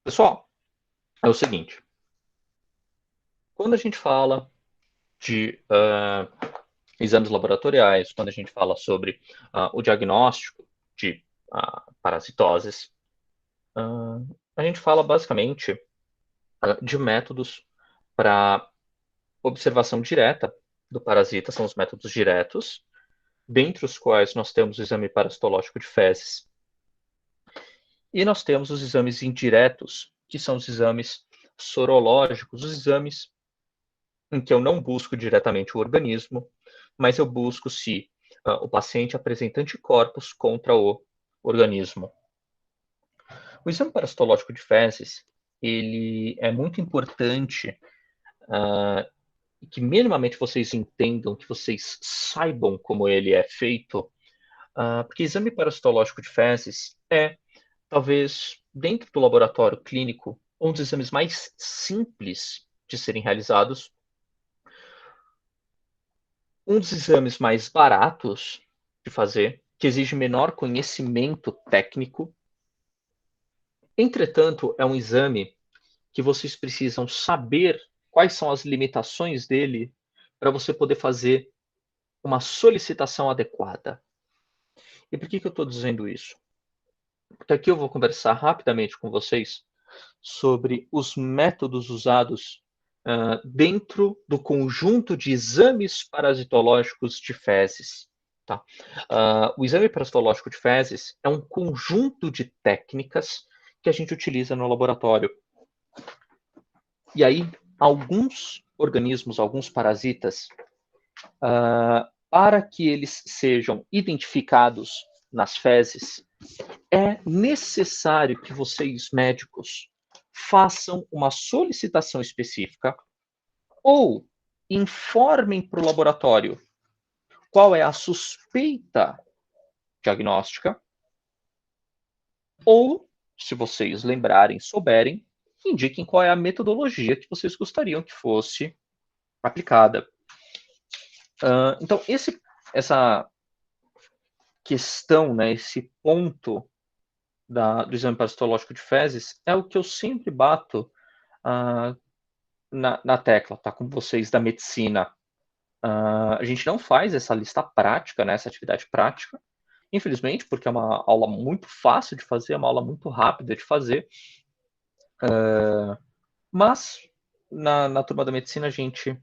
Pessoal, é o seguinte, quando a gente fala de exames laboratoriais, quando a gente fala sobre o diagnóstico de parasitoses, a gente fala basicamente de métodos para observação direta do parasita, são os métodos diretos, dentre os quais nós temos o exame parasitológico de fezes, e nós temos os exames indiretos, que são os exames sorológicos, os exames em que eu não busco diretamente o organismo, mas eu busco se o paciente apresenta anticorpos contra o organismo. O exame parasitológico de fezes, ele é muito importante que minimamente vocês entendam, que vocês saibam como ele é feito, porque exame parasitológico de fezes é, talvez, dentro do laboratório clínico, um dos exames mais simples de serem realizados, um dos exames mais baratos de fazer, que exige menor conhecimento técnico. Entretanto, é um exame que vocês precisam saber quais são as limitações dele para você poder fazer uma solicitação adequada. E por que eu estou dizendo isso? Porque aqui eu vou conversar rapidamente com vocês sobre os métodos usados dentro do conjunto de exames parasitológicos de fezes. Tá? O exame parasitológico de fezes é um conjunto de técnicas que a gente utiliza no laboratório. E aí, alguns organismos, alguns parasitas, para que eles sejam identificados nas fezes, é necessário que vocês, médicos, façam uma solicitação específica ou informem para o laboratório qual é a suspeita diagnóstica, ou, se vocês lembrarem, souberem, indiquem qual é a metodologia que vocês gostariam que fosse aplicada. Então, essa questão, né, esse ponto do exame parasitológico de fezes é o que eu sempre bato na tecla, tá? Com vocês da medicina. A gente não faz essa lista prática, né, essa atividade prática, infelizmente, porque é uma aula muito fácil de fazer, é uma aula muito rápida de fazer, mas na turma da medicina a gente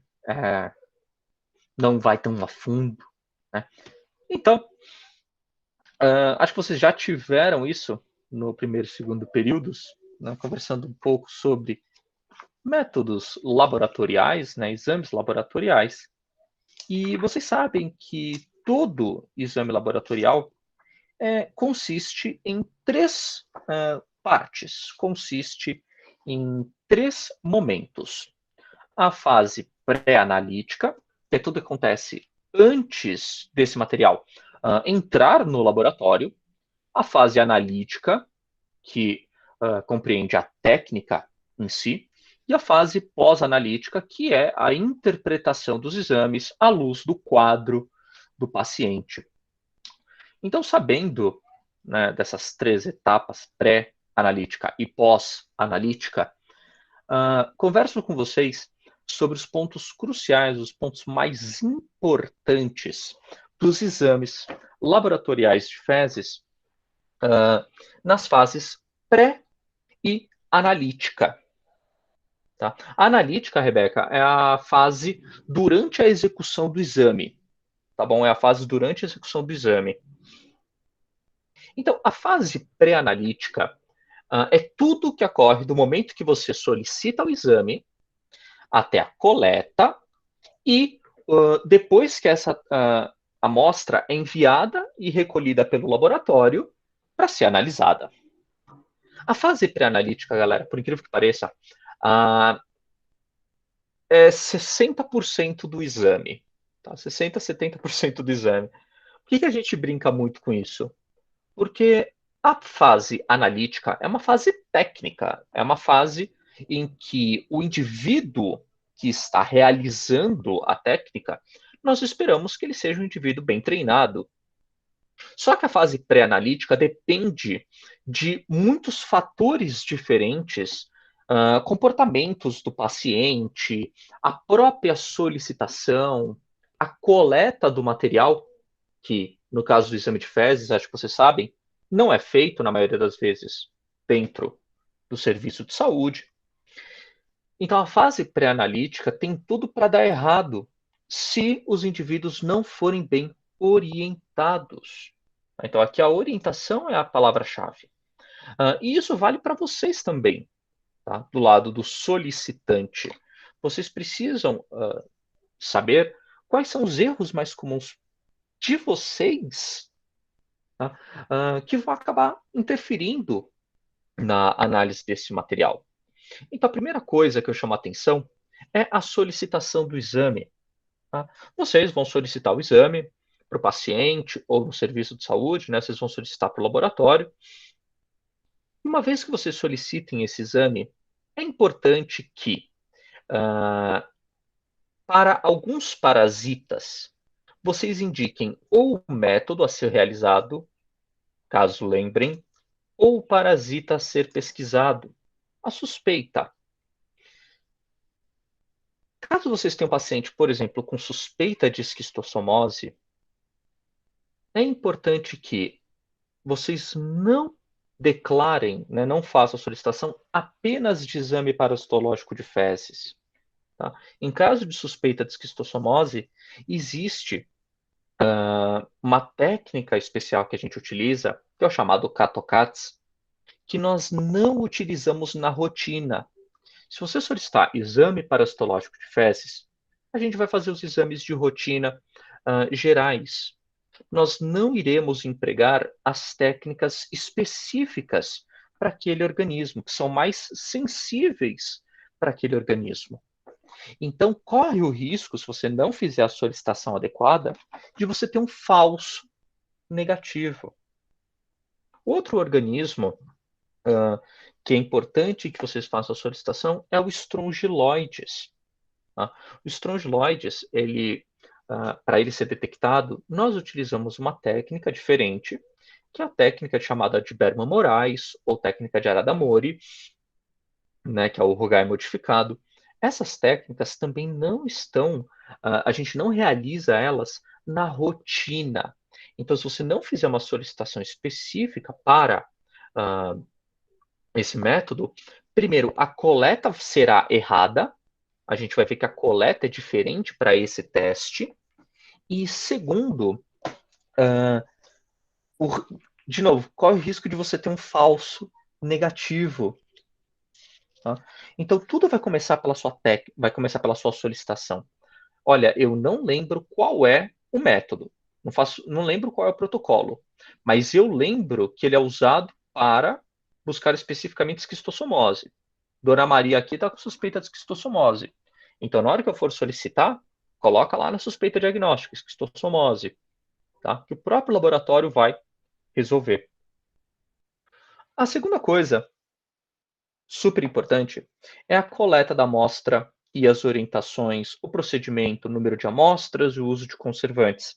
não vai tão a fundo, né? Então, acho que vocês já tiveram isso no primeiro e segundo períodos, né, conversando um pouco sobre métodos laboratoriais, né, exames laboratoriais, e vocês sabem que todo exame laboratorial consiste em três partes, consiste em três momentos. A fase pré-analítica, que é tudo que acontece antes desse material entrar no laboratório. A fase analítica, que compreende a técnica em si, e a fase pós-analítica, que é a interpretação dos exames à luz do quadro do paciente. Então, sabendo, né, dessas três etapas, pré-analítica e pós-analítica, converso com vocês sobre os pontos cruciais, os pontos mais importantes dos exames laboratoriais de fezes nas fases pré e analítica. Tá? A analítica, Rebeca, é a fase durante a execução do exame. Tá bom? É a fase durante a execução do exame. Então, a fase pré-analítica é tudo que ocorre do momento que você solicita o exame até a coleta e depois que essa amostra é enviada e recolhida pelo laboratório para ser analisada. A fase pré-analítica, galera, por incrível que pareça, é 60% do exame. Tá? 60% a 70% do exame. Por que a gente brinca muito com isso? Porque a fase analítica é uma fase técnica, é uma fase em que o indivíduo que está realizando a técnica, nós esperamos que ele seja um indivíduo bem treinado. Só que a fase pré-analítica depende de muitos fatores diferentes, comportamentos do paciente, a própria solicitação, a coleta do material, que no caso do exame de fezes, acho que vocês sabem, não é feito na maioria das vezes dentro do serviço de saúde. Então, a fase pré-analítica tem tudo para dar errado se os indivíduos não forem bem orientados. Então, aqui a orientação é a palavra-chave. E isso vale para vocês também, tá? Do lado do solicitante. Vocês precisam saber quais são os erros mais comuns de vocês, tá? Que vão acabar interferindo na análise desse material. Então, a primeira coisa que eu chamo a atenção é a solicitação do exame. Tá? Vocês vão solicitar o exame para o paciente ou no serviço de saúde, né? Vocês vão solicitar para o laboratório. Uma vez que vocês solicitem esse exame, é importante que, para alguns parasitas, vocês indiquem ou o método a ser realizado, caso lembrem, ou o parasita a ser pesquisado, a suspeita. Caso vocês tenham um paciente, por exemplo, com suspeita de esquistossomose, é importante que vocês não declarem, né, não façam a solicitação apenas de exame parasitológico de fezes. Tá? Em caso de suspeita de esquistossomose, existe uma técnica especial que a gente utiliza, que é o chamado CATOCATS, que nós não utilizamos na rotina. Se você solicitar exame parasitológico de fezes, a gente vai fazer os exames de rotina gerais. Nós não iremos empregar as técnicas específicas para aquele organismo, que são mais sensíveis para aquele organismo. Então, corre o risco, se você não fizer a solicitação adequada, de você ter um falso negativo. Outro organismo que é importante que vocês façam a solicitação é o Strongyloides. Tá? O Strongyloides, para ele ser detectado, nós utilizamos uma técnica diferente, que é a técnica chamada de Berman-Moraes, ou técnica de Arada-Mori, né, que é o Rugai modificado. Essas técnicas também não estão, a gente não realiza elas na rotina. Então, se você não fizer uma solicitação específica para esse método, primeiro, a coleta será errada, a gente vai ver que a coleta é diferente para esse teste, e segundo, o, de novo, corre o risco de você ter um falso negativo. Tá? Então, tudo vai começar pela sua vai começar pela sua solicitação. Olha, eu não lembro qual é o método, não lembro qual é o protocolo, mas eu lembro que ele é usado para buscar especificamente esquistossomose. Dona Maria aqui está com suspeita de esquistossomose. Então, na hora que eu for solicitar, coloca lá na suspeita diagnóstica, esquistossomose, tá? Que o próprio laboratório vai resolver. A segunda coisa, super importante, é a coleta da amostra e as orientações, o procedimento, o número de amostras e o uso de conservantes.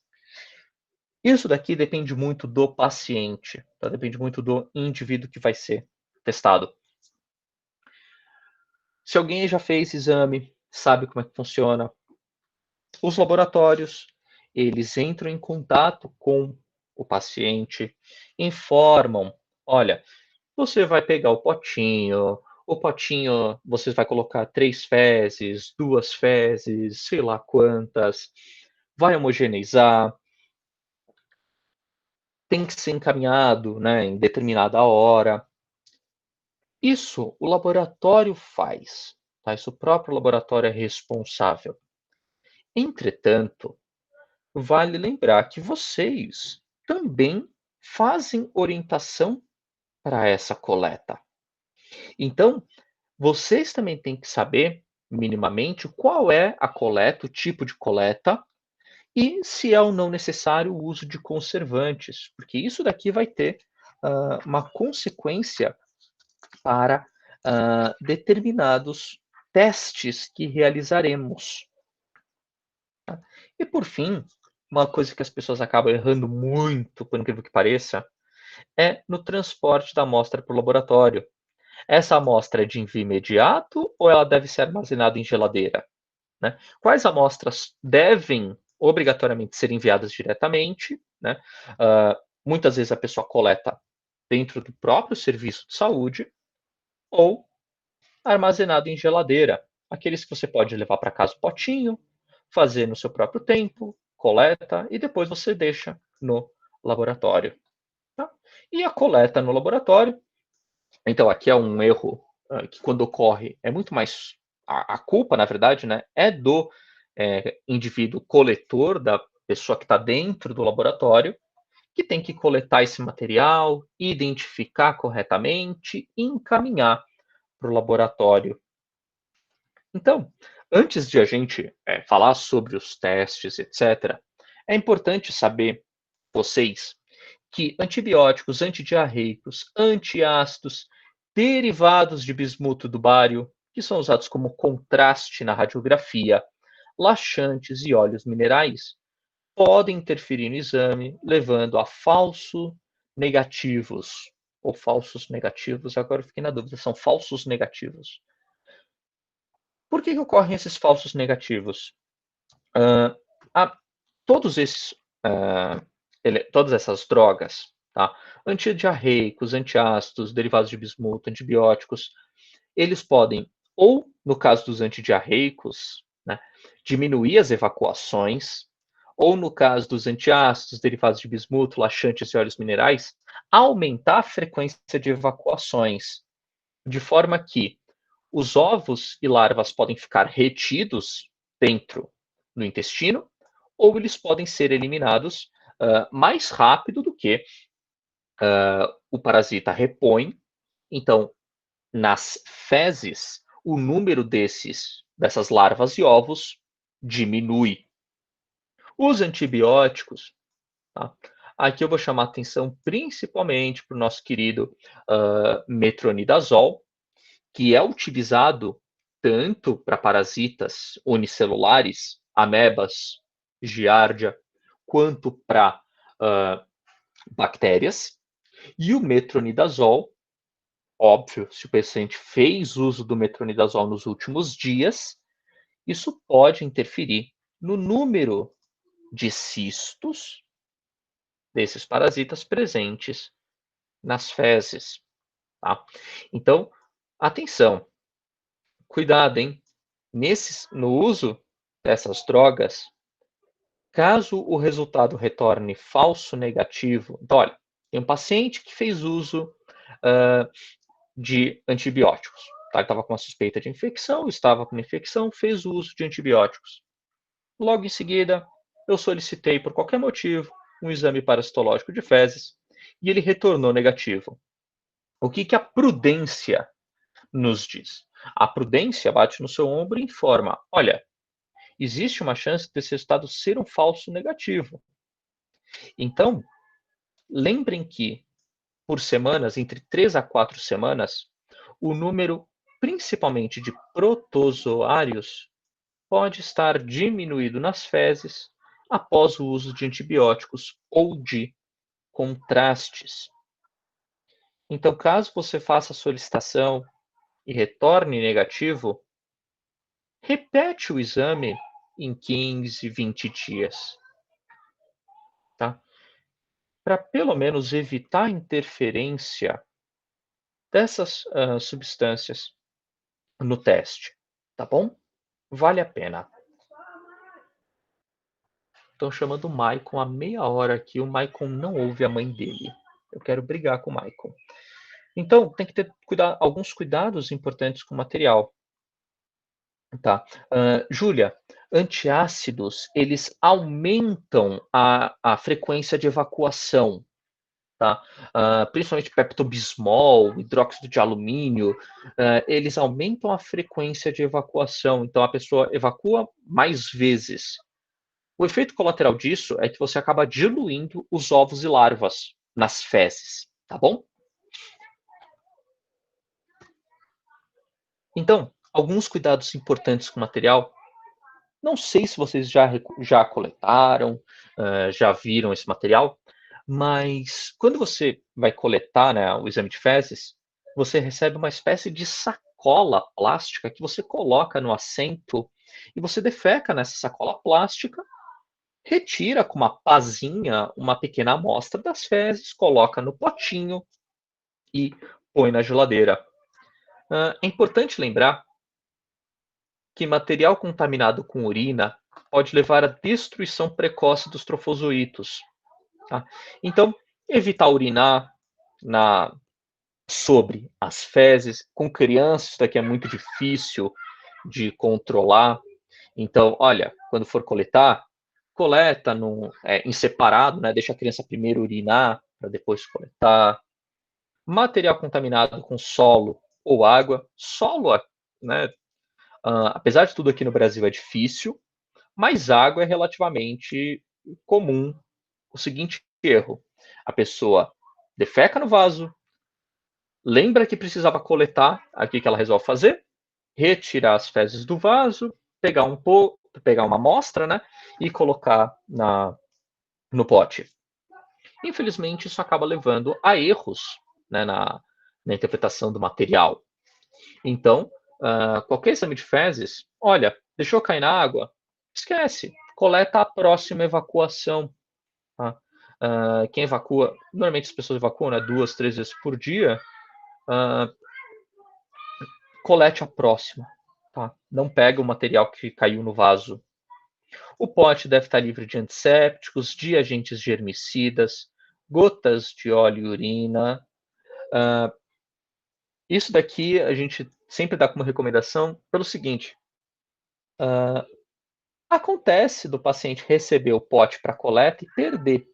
Isso daqui depende muito do paciente, tá? Depende muito do indivíduo que vai ser testado. Se alguém já fez exame, sabe como é que funciona, os laboratórios, eles entram em contato com o paciente, informam, olha, você vai pegar o potinho você vai colocar 3 fezes, 2 fezes, sei lá quantas, vai homogeneizar, tem que ser encaminhado, né, em determinada hora. Isso o laboratório faz, tá? Isso o próprio laboratório é responsável. Entretanto, vale lembrar que vocês também fazem orientação para essa coleta. Então, vocês também têm que saber, minimamente, qual é a coleta, o tipo de coleta, e se é ou não necessário o uso de conservantes, porque isso daqui vai ter uma consequência para determinados testes que realizaremos. Tá? E por fim, uma coisa que as pessoas acabam errando muito, por incrível que pareça, é no transporte da amostra para o laboratório. Essa amostra é de envio imediato ou ela deve ser armazenada em geladeira? Né? Quais amostras devem obrigatoriamente ser enviadas diretamente? Né? Muitas vezes a pessoa coleta dentro do próprio serviço de saúde ou armazenado em geladeira. Aqueles que você pode levar para casa o potinho, fazer no seu próprio tempo, coleta e depois você deixa no laboratório. Tá? E a coleta no laboratório, então aqui é um erro que quando ocorre é muito mais a culpa, na verdade, né, é do indivíduo coletor, da pessoa que está dentro do laboratório, que tem que coletar esse material, identificar corretamente e encaminhar para o laboratório. Então, antes de a gente falar sobre os testes, etc., é importante saber, vocês, que antibióticos, antidiarreicos, antiácidos, derivados de bismuto do bário, que são usados como contraste na radiografia, laxantes e óleos minerais, podem interferir no exame, levando a falso negativos, ou falsos negativos, agora eu fiquei na dúvida, são falsos negativos. Por que ocorrem esses falsos negativos? Uh, a, todos esses, todas essas drogas, tá? Antidiarreicos, antiácidos, derivados de bismuto, antibióticos, eles podem, ou no caso dos antidiarreicos, né, diminuir as evacuações, ou no caso dos antiácidos, derivados de bismuto, laxantes e óleos minerais, aumentar a frequência de evacuações, de forma que os ovos e larvas podem ficar retidos dentro do intestino, ou eles podem ser eliminados mais rápido do que o parasita repõe. Então, nas fezes, o número dessas larvas e ovos diminui. Os antibióticos, tá? Aqui eu vou chamar atenção principalmente para o nosso querido metronidazol, que é utilizado tanto para parasitas unicelulares, amebas, giardia, quanto para bactérias. E o metronidazol, óbvio, se o paciente fez uso do metronidazol nos últimos dias, isso pode interferir no número de cistos desses parasitas presentes nas fezes. Tá? Então, atenção, cuidado, hein? No uso dessas drogas, caso o resultado retorne falso negativo, então, olha, tem um paciente que fez uso de antibióticos. Tá? Ele estava com uma suspeita de infecção, estava com uma infecção, fez uso de antibióticos. Logo em seguida, eu solicitei, por qualquer motivo, um exame parasitológico de fezes e ele retornou negativo. O que a prudência nos diz? A prudência bate no seu ombro e informa: olha, existe uma chance desse resultado ser um falso negativo. Então, lembrem que, por semanas, entre 3 a 4 semanas, o número, principalmente de protozoários, pode estar diminuído nas fezes após o uso de antibióticos ou de contrastes. Então, caso você faça a solicitação e retorne negativo, repete o exame em 15, 20 dias, tá? Para pelo menos evitar a interferência dessas substâncias no teste, tá bom? Vale a pena. Estão chamando o Maicon há meia hora aqui, o Maicon não ouve a mãe dele. Eu quero brigar com o Maicon. Então, tem que ter alguns cuidados importantes com o material. Tá. Júlia, antiácidos, eles aumentam a frequência de evacuação, tá? Principalmente peptobismol, hidróxido de alumínio, eles aumentam a frequência de evacuação, então a pessoa evacua mais vezes. O efeito colateral disso é que você acaba diluindo os ovos e larvas nas fezes, tá bom? Então, alguns cuidados importantes com o material. Não sei se vocês já coletaram, já viram esse material, mas quando você vai coletar, né, o exame de fezes, você recebe uma espécie de sacola plástica que você coloca no assento e você defeca nessa sacola plástica, retira com uma pazinha uma pequena amostra das fezes, coloca no potinho e põe na geladeira. É importante lembrar que material contaminado com urina pode levar à destruição precoce dos trofozoítos. Tá? Então, evitar urinar na, sobre as fezes. Com crianças, isso daqui é muito difícil de controlar. Então, olha, quando for coletar, coleta em separado, né? Deixa a criança primeiro urinar para depois coletar. Material contaminado com solo ou água. Solo, né? Apesar de tudo aqui no Brasil é difícil, mas água é relativamente comum. O seguinte erro: a pessoa defeca no vaso, lembra que precisava coletar, aqui que ela resolve fazer, retirar as fezes do vaso, pegar pegar uma amostra, né, e colocar no pote. Infelizmente, isso acaba levando a erros, né, na interpretação do material. Então, qualquer exame de fezes, olha, deixou cair na água, esquece, coleta a próxima evacuação. Tá? Quem evacua, normalmente as pessoas evacuam, né, 2, 3 vezes por dia, colete a próxima. Tá? Não pega o material que caiu no vaso. O pote deve estar livre de antissépticos, de agentes germicidas, gotas de óleo e urina. Isso daqui a gente sempre dá como recomendação pelo seguinte: acontece do paciente receber o pote para coleta e perder.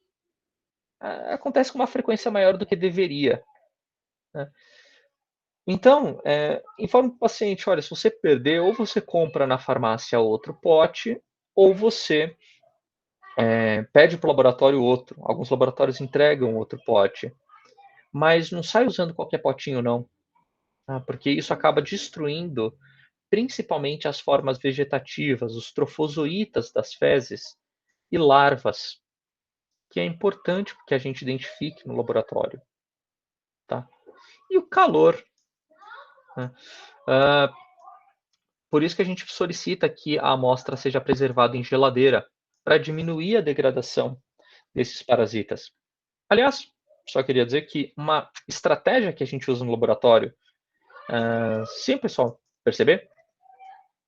Acontece com uma frequência maior do que deveria. Né? Então, informe o paciente: olha, se você perder, ou você compra na farmácia outro pote, ou você pede para o laboratório outro. Alguns laboratórios entregam outro pote. Mas não sai usando qualquer potinho, não. Tá? Porque isso acaba destruindo principalmente as formas vegetativas, os trofozoítas das fezes e larvas, que é importante que a gente identifique no laboratório. Tá? E o calor. Né? Por isso que a gente solicita que a amostra seja preservada em geladeira, para diminuir a degradação desses parasitas. Aliás, só queria dizer que uma estratégia que a gente usa no laboratório, sem o pessoal perceber,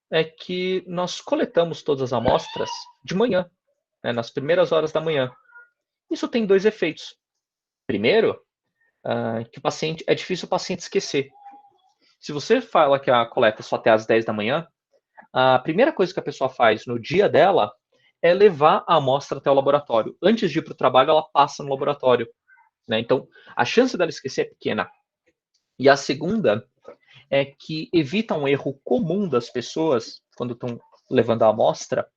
é que nós coletamos todas as amostras de manhã, né, nas primeiras horas da manhã. Isso tem dois efeitos. Primeiro, que é difícil o paciente esquecer. Se você fala que a coleta é só até às 10 da manhã, a primeira coisa que a pessoa faz no dia dela é levar a amostra até o laboratório. Antes de ir para o trabalho, ela passa no laboratório. Né? Então, a chance dela esquecer é pequena. E a segunda é que evita um erro comum das pessoas, quando estão levando a amostra,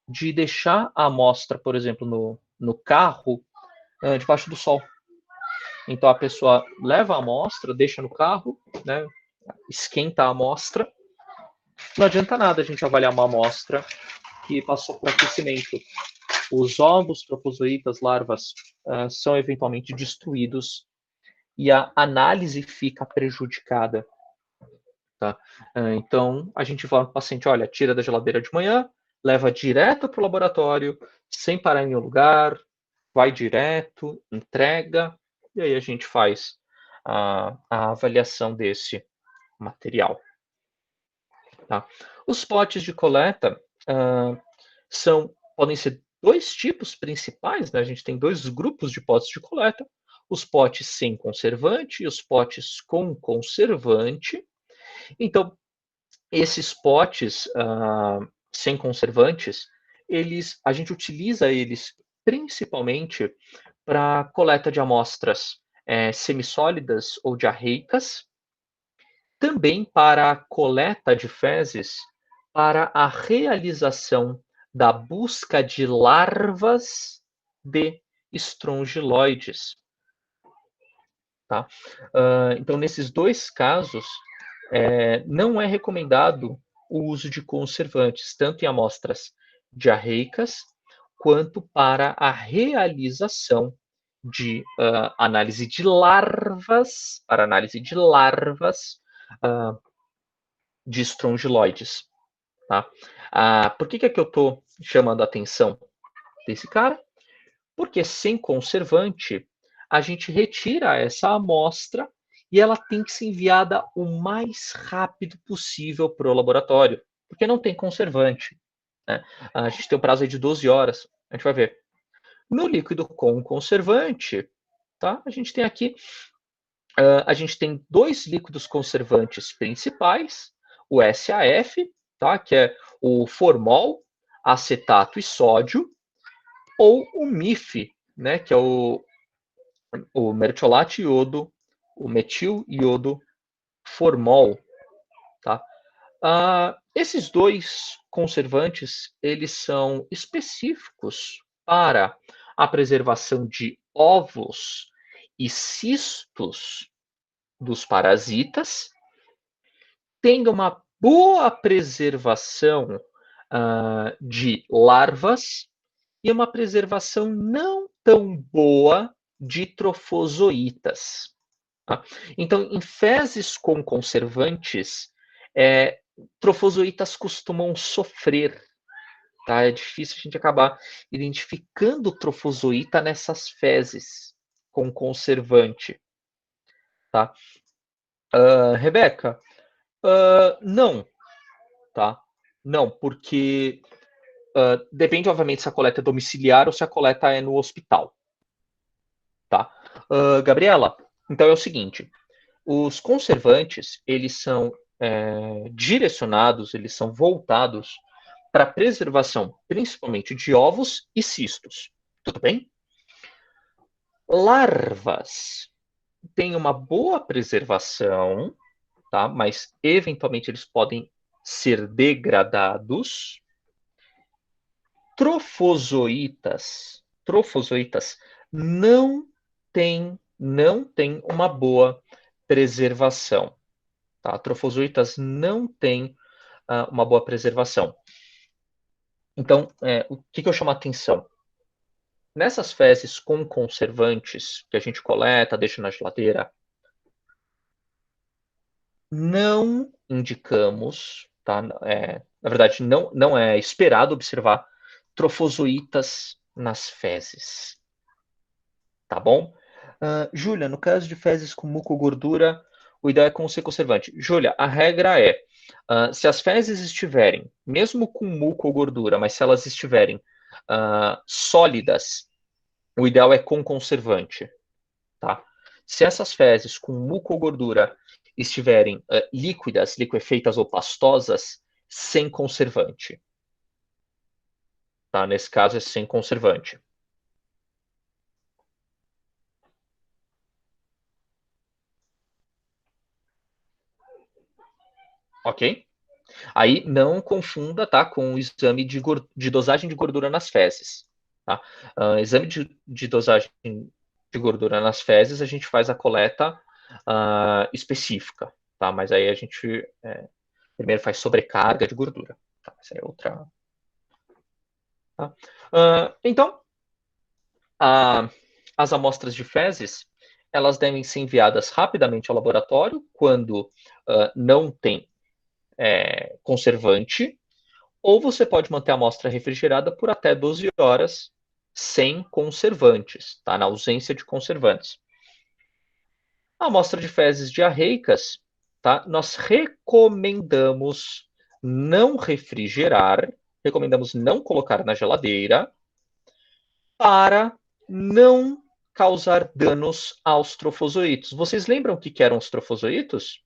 de deixar a amostra, por exemplo, no carro, debaixo do sol. Então, a pessoa leva a amostra, deixa no carro, né, esquenta a amostra. Não adianta nada a gente avaliar uma amostra que passou por aquecimento. Os ovos, trofozoítas, larvas, são eventualmente destruídos e a análise fica prejudicada. Tá? Então, a gente fala para o paciente: olha, tira da geladeira de manhã, leva direto para o laboratório, sem parar em nenhum lugar, vai direto, entrega, e aí a gente faz a avaliação desse material. Tá? Os potes de coleta podem ser dois tipos principais, né? A gente tem dois grupos de potes de coleta: os potes sem conservante e os potes com conservante. Então, esses potes sem conservantes, a gente utiliza eles principalmente para coleta de amostras semissólidas ou diarreicas, também para a coleta de fezes, para a realização da busca de larvas de estrongiloides. Tá? Então, nesses dois casos, não é recomendado o uso de conservantes, tanto em amostras diarreicas, quanto para a realização de análise de larvas, de estrongiloides. Tá? Por que é que eu estou chamando a atenção desse cara? Porque sem conservante, a gente retira essa amostra e ela tem que ser enviada o mais rápido possível para o laboratório, porque não tem conservante. Né? A gente tem um prazo aí de 12 horas, a gente vai ver. No líquido com conservante, tá? A gente tem aqui, a gente tem dois líquidos conservantes principais, o SAF, tá? Que é o formol, acetato e sódio, ou o MIF, né? Que é o mertiolato iodo, o metil iodo formol, tá? Esses dois conservantes, eles são específicos para a preservação de ovos e cistos dos parasitas, tem uma boa preservação de larvas e uma preservação não tão boa de trofozoítas. Tá? Então, em fezes com conservantes, trofozoítas costumam sofrer. Tá? É difícil a gente acabar identificando trofozoíta nessas fezes com conservante. Tá? Rebeca, não. Tá? Não, porque depende, obviamente, se a coleta é domiciliar ou se a coleta é no hospital. Tá? Gabriela, então é o seguinte, os conservantes, eles são direcionados, eles são voltados para a preservação, principalmente de ovos e cistos. Tudo bem? Larvas têm uma boa preservação, tá? Mas eventualmente eles podem ser degradados. Trofozoítas não têm uma boa preservação. Tá? Trofozoítas não têm uma boa preservação. Então, o que eu chamo a atenção? Nessas fezes com conservantes que a gente coleta, deixa na geladeira, não indicamos, tá? Na verdade, não é esperado observar trofozoítas nas fezes. Tá bom? Júlia, no caso de fezes com mucogordura, o ideal é com ser conservante. Júlia, a regra é, se as fezes estiverem, mesmo com muco ou gordura, mas se elas estiverem sólidas, o ideal é com conservante. Tá? Se essas fezes com muco ou gordura estiverem líquidas, liquefeitas ou pastosas, sem conservante. Tá? Nesse caso é sem conservante. Ok? Aí não confunda, tá, com o exame de dosagem de gordura nas fezes. Tá? Exame de dosagem de gordura nas fezes, a gente faz a coleta específica, tá? Mas aí a gente primeiro faz sobrecarga de gordura. Tá? Essa é outra. Tá? Então, as amostras de fezes, elas devem ser enviadas rapidamente ao laboratório quando não tem conservante, ou você pode manter a amostra refrigerada por até 12 horas sem conservantes, tá? Na ausência de conservantes. A amostra de fezes diarreicas, tá? Nós recomendamos não refrigerar, recomendamos não colocar na geladeira para não causar danos aos trofozoítos. Vocês lembram o que eram os trofozoítos?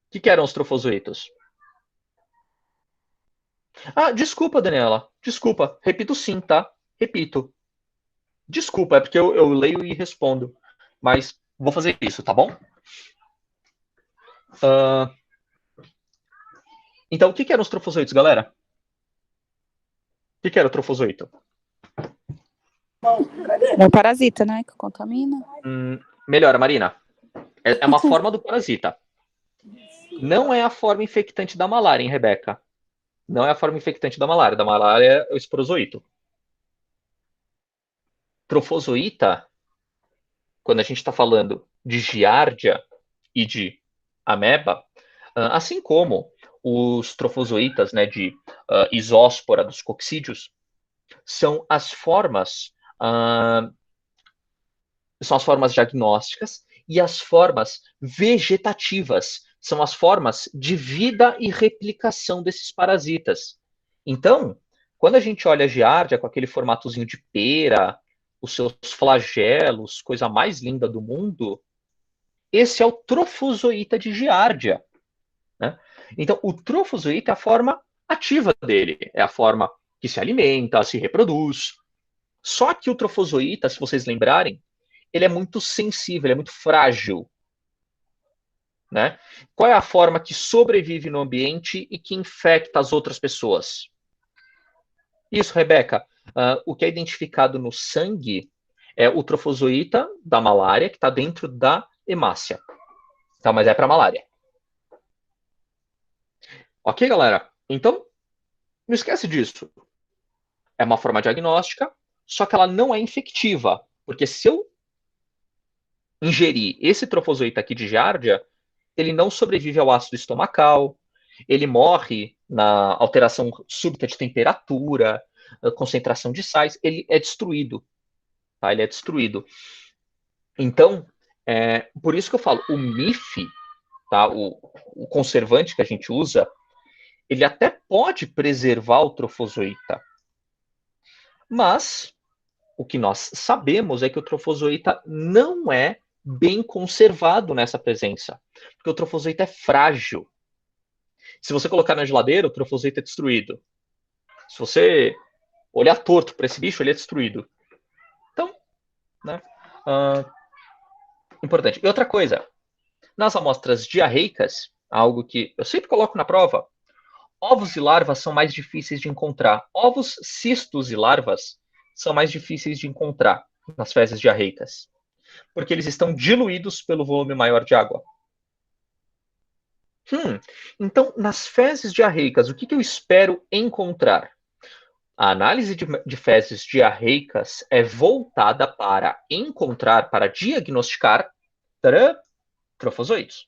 O que eram os trofozoítos? Desculpa, Daniela. Desculpa. Repito sim, tá? Repito. Desculpa, é porque eu leio e respondo. Mas vou fazer isso, tá bom? Então, o que eram os trofozoítos, galera? O que era o trofozoito? É um parasita, né? Que contamina. Melhor, Marina. É uma forma do parasita. Não é a forma infectante da malária, hein, Rebeca? não é a forma infectante da malária. Da malária é o esporozoito. Trofozoita, quando a gente está falando de giardia e de ameba, assim como os trofozoítas, né, de isóspora dos coccídeos, são as formas diagnósticas e as formas vegetativas, são as formas de vida e replicação desses parasitas. Então, quando a gente olha a giardia com aquele formatozinho de pera, os seus flagelos, coisa mais linda do mundo, esse é o trofozoíta de giardia, né? Então, o trofozoíta é a forma ativa dele, é a forma que se alimenta, se reproduz. Só que o trofozoíta, se vocês lembrarem, ele é muito sensível, ele é muito frágil, né? Qual é a forma que sobrevive no ambiente e que infecta as outras pessoas? Isso, Rebeca. O que é identificado no sangue é o trofozoíta da malária, que está dentro da hemácia. Tá, mas é para malária. Ok, galera? Então, não esquece disso. É uma forma diagnóstica, só que ela não é infectiva. Porque se eu ingerir esse trofozoíta aqui de giardia, ele não sobrevive ao ácido estomacal, ele morre na alteração súbita de temperatura, concentração de sais, ele é destruído. Tá? Ele é destruído. Então, por isso que eu falo, o MIF, tá? o conservante que a gente usa, ele até pode preservar o trofozoíta, mas o que nós sabemos é que o trofozoíta não é bem conservado nessa presença, porque o trofozoíta é frágil. Se você colocar na geladeira, o trofozoíta é destruído. Se você olhar torto para esse bicho, ele é destruído. Então, né? Importante. E outra coisa, nas amostras diarreicas, algo que eu sempre coloco na prova, ovos e larvas são mais difíceis de encontrar. Ovos, cistos e larvas são mais difíceis de encontrar nas fezes diarreicas, porque eles estão diluídos pelo volume maior de água. Então, nas fezes diarreicas, o que eu espero encontrar? A análise de fezes diarreicas é voltada para encontrar, para diagnosticar trofozoitos.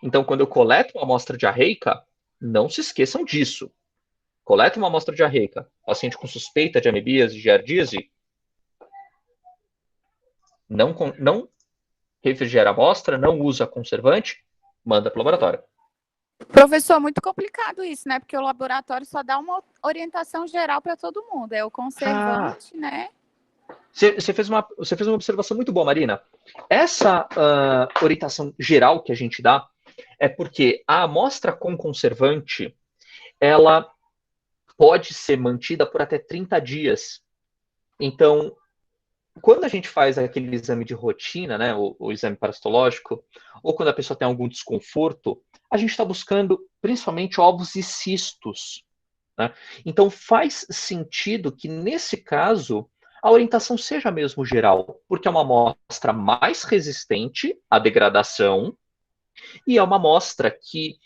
Então, quando eu coleto uma amostra diarreica, não se esqueçam disso. Coleta uma amostra diarreica, paciente com suspeita de amebíase e giardíase, não refrigera a amostra, não usa conservante, manda para o laboratório. Professor, muito complicado isso, né? Porque o laboratório só dá uma orientação geral para todo mundo. É o conservante, né? Você fez uma observação muito boa, Marina. Essa orientação geral que a gente dá é porque a amostra com conservante, ela pode ser mantida por até 30 dias. Então, quando a gente faz aquele exame de rotina, né, o exame parasitológico, ou quando a pessoa tem algum desconforto, a gente está buscando principalmente ovos e cistos. Né? Então faz sentido que, nesse caso, a orientação seja mesmo geral, porque é uma amostra mais resistente à degradação e é uma amostra que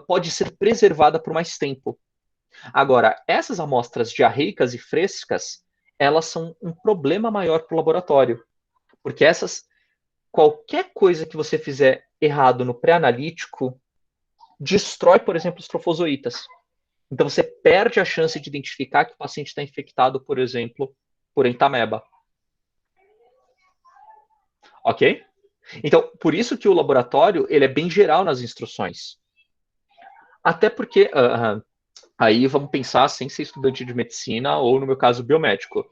pode ser preservada por mais tempo. Agora, essas amostras diarreicas e frescas, elas são um problema maior para o laboratório, porque qualquer coisa que você fizer errado no pré-analítico destrói, por exemplo, os trofozoítas. Então você perde a chance de identificar que o paciente está infectado, por exemplo, por entameba. Ok? Então, por isso que o laboratório ele é bem geral nas instruções. Até porque, aí vamos pensar sem ser estudante de medicina ou, no meu caso, biomédico.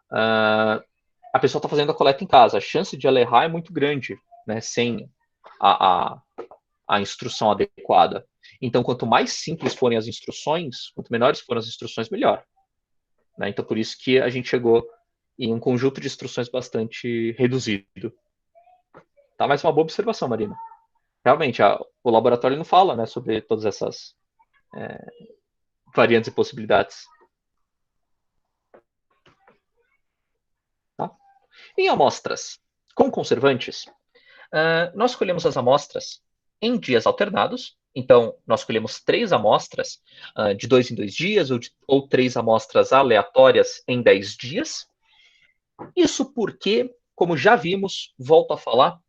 A pessoa está fazendo a coleta em casa. A chance de ela errar é muito grande, né, sem a instrução adequada. Então, quanto mais simples forem as instruções, quanto menores forem as instruções, melhor. Né? Então, por isso que a gente chegou em um conjunto de instruções bastante reduzido. Tá? Mas uma boa observação, Marina. Realmente, o laboratório não fala, né, sobre todas essas variantes e possibilidades. Tá? Em amostras com conservantes, nós colhemos as amostras em dias alternados Então, nós colhemos 3 amostras de 2 em 2 dias, ou 3 amostras aleatórias em 10 dias. Isso porque, como já vimos, volto a falar,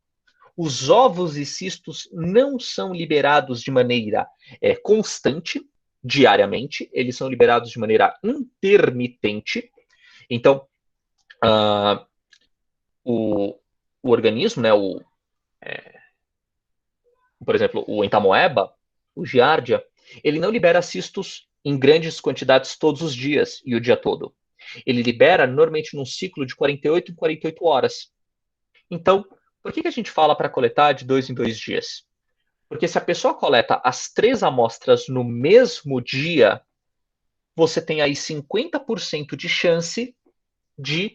os ovos e cistos não são liberados de maneira constante, diariamente, eles são liberados de maneira intermitente. Então, o organismo, né, por exemplo, o entamoeba, o giardia, ele não libera cistos em grandes quantidades todos os dias e o dia todo. Ele libera normalmente num ciclo de 48 em 48 horas. Então, por que a gente fala para coletar de 2 em 2 dias? Porque se a pessoa coleta as 3 amostras no mesmo dia, você tem aí 50% de chance de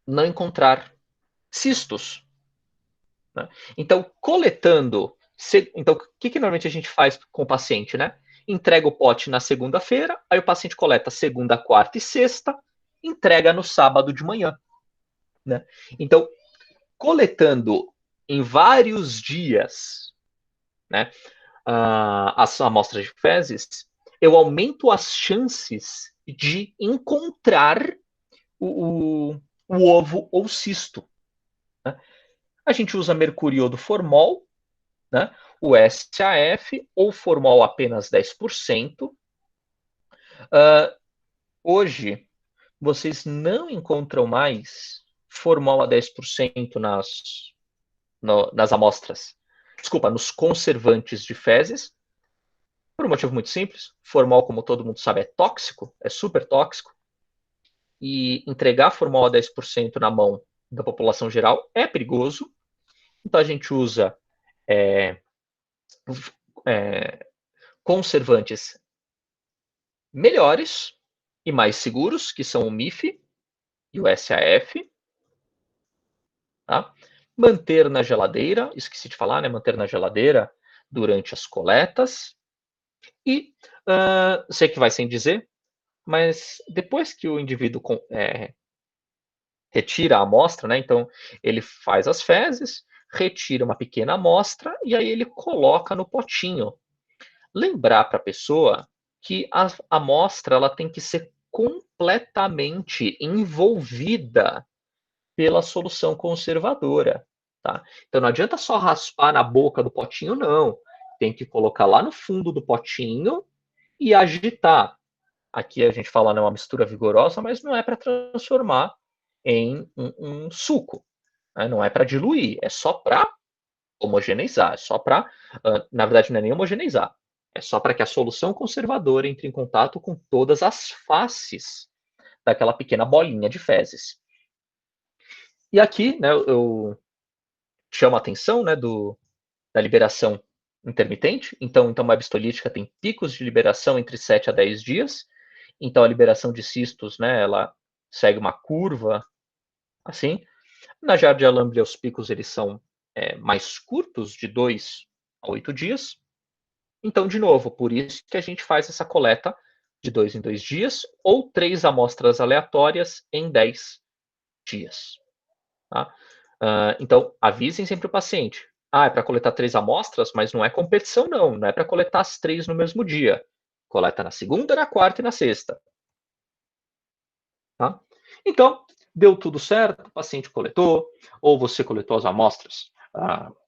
não encontrar cistos. Né? Então, coletando. Então, o que normalmente a gente faz com o paciente? Né? Entrega o pote na segunda-feira, aí o paciente coleta segunda, quarta e sexta, entrega no sábado de manhã. Né? Então, coletando em vários dias, né, as amostras de fezes, eu aumento as chances de encontrar o ovo ou cisto. Né? A gente usa mercuriodo formol, né, o SAF, ou formol apenas 10%. Hoje, vocês não encontram mais formol a 10% nas amostras. Desculpa, nos conservantes de fezes, por um motivo muito simples. Formol, como todo mundo sabe, é tóxico, é super tóxico. E entregar formol a 10% na mão da população geral é perigoso. Então a gente usa conservantes melhores e mais seguros, que são o MIF e o SAF. Tá? Manter na geladeira, esqueci de falar, né? Manter na geladeira durante as coletas. E sei que vai sem dizer, mas depois que o indivíduo retira a amostra, né? Então ele faz as fezes, retira uma pequena amostra e aí ele coloca no potinho. Lembrar para a pessoa que a amostra ela tem que ser completamente envolvida pela solução conservadora. Tá? Então não adianta só raspar na boca do potinho, não. Tem que colocar lá no fundo do potinho e agitar. Aqui a gente fala, não é uma mistura vigorosa, mas não é para transformar em um suco. Né? Não é para diluir, é só para homogeneizar, é só para, na verdade não é nem homogeneizar, é só para que a solução conservadora entre em contato com todas as faces daquela pequena bolinha de fezes. E aqui, né, eu chamo a atenção, né, da liberação intermitente. Então, uma histolítica tem picos de liberação entre 7 a 10 dias. Então, a liberação de cistos, né, ela segue uma curva assim. Na Giardia lamblia, os picos eles são mais curtos, de 2 a 8 dias. Então, de novo, por isso que a gente faz essa coleta de 2 em 2 dias ou 3 amostras aleatórias em 10 dias. Tá? Então, avisem sempre o paciente. É para coletar 3 amostras, mas não é competição, não. Não é para coletar as 3 no mesmo dia. Coleta na segunda, na quarta e na sexta. Tá? Então, deu tudo certo, o paciente coletou, ou você coletou as amostras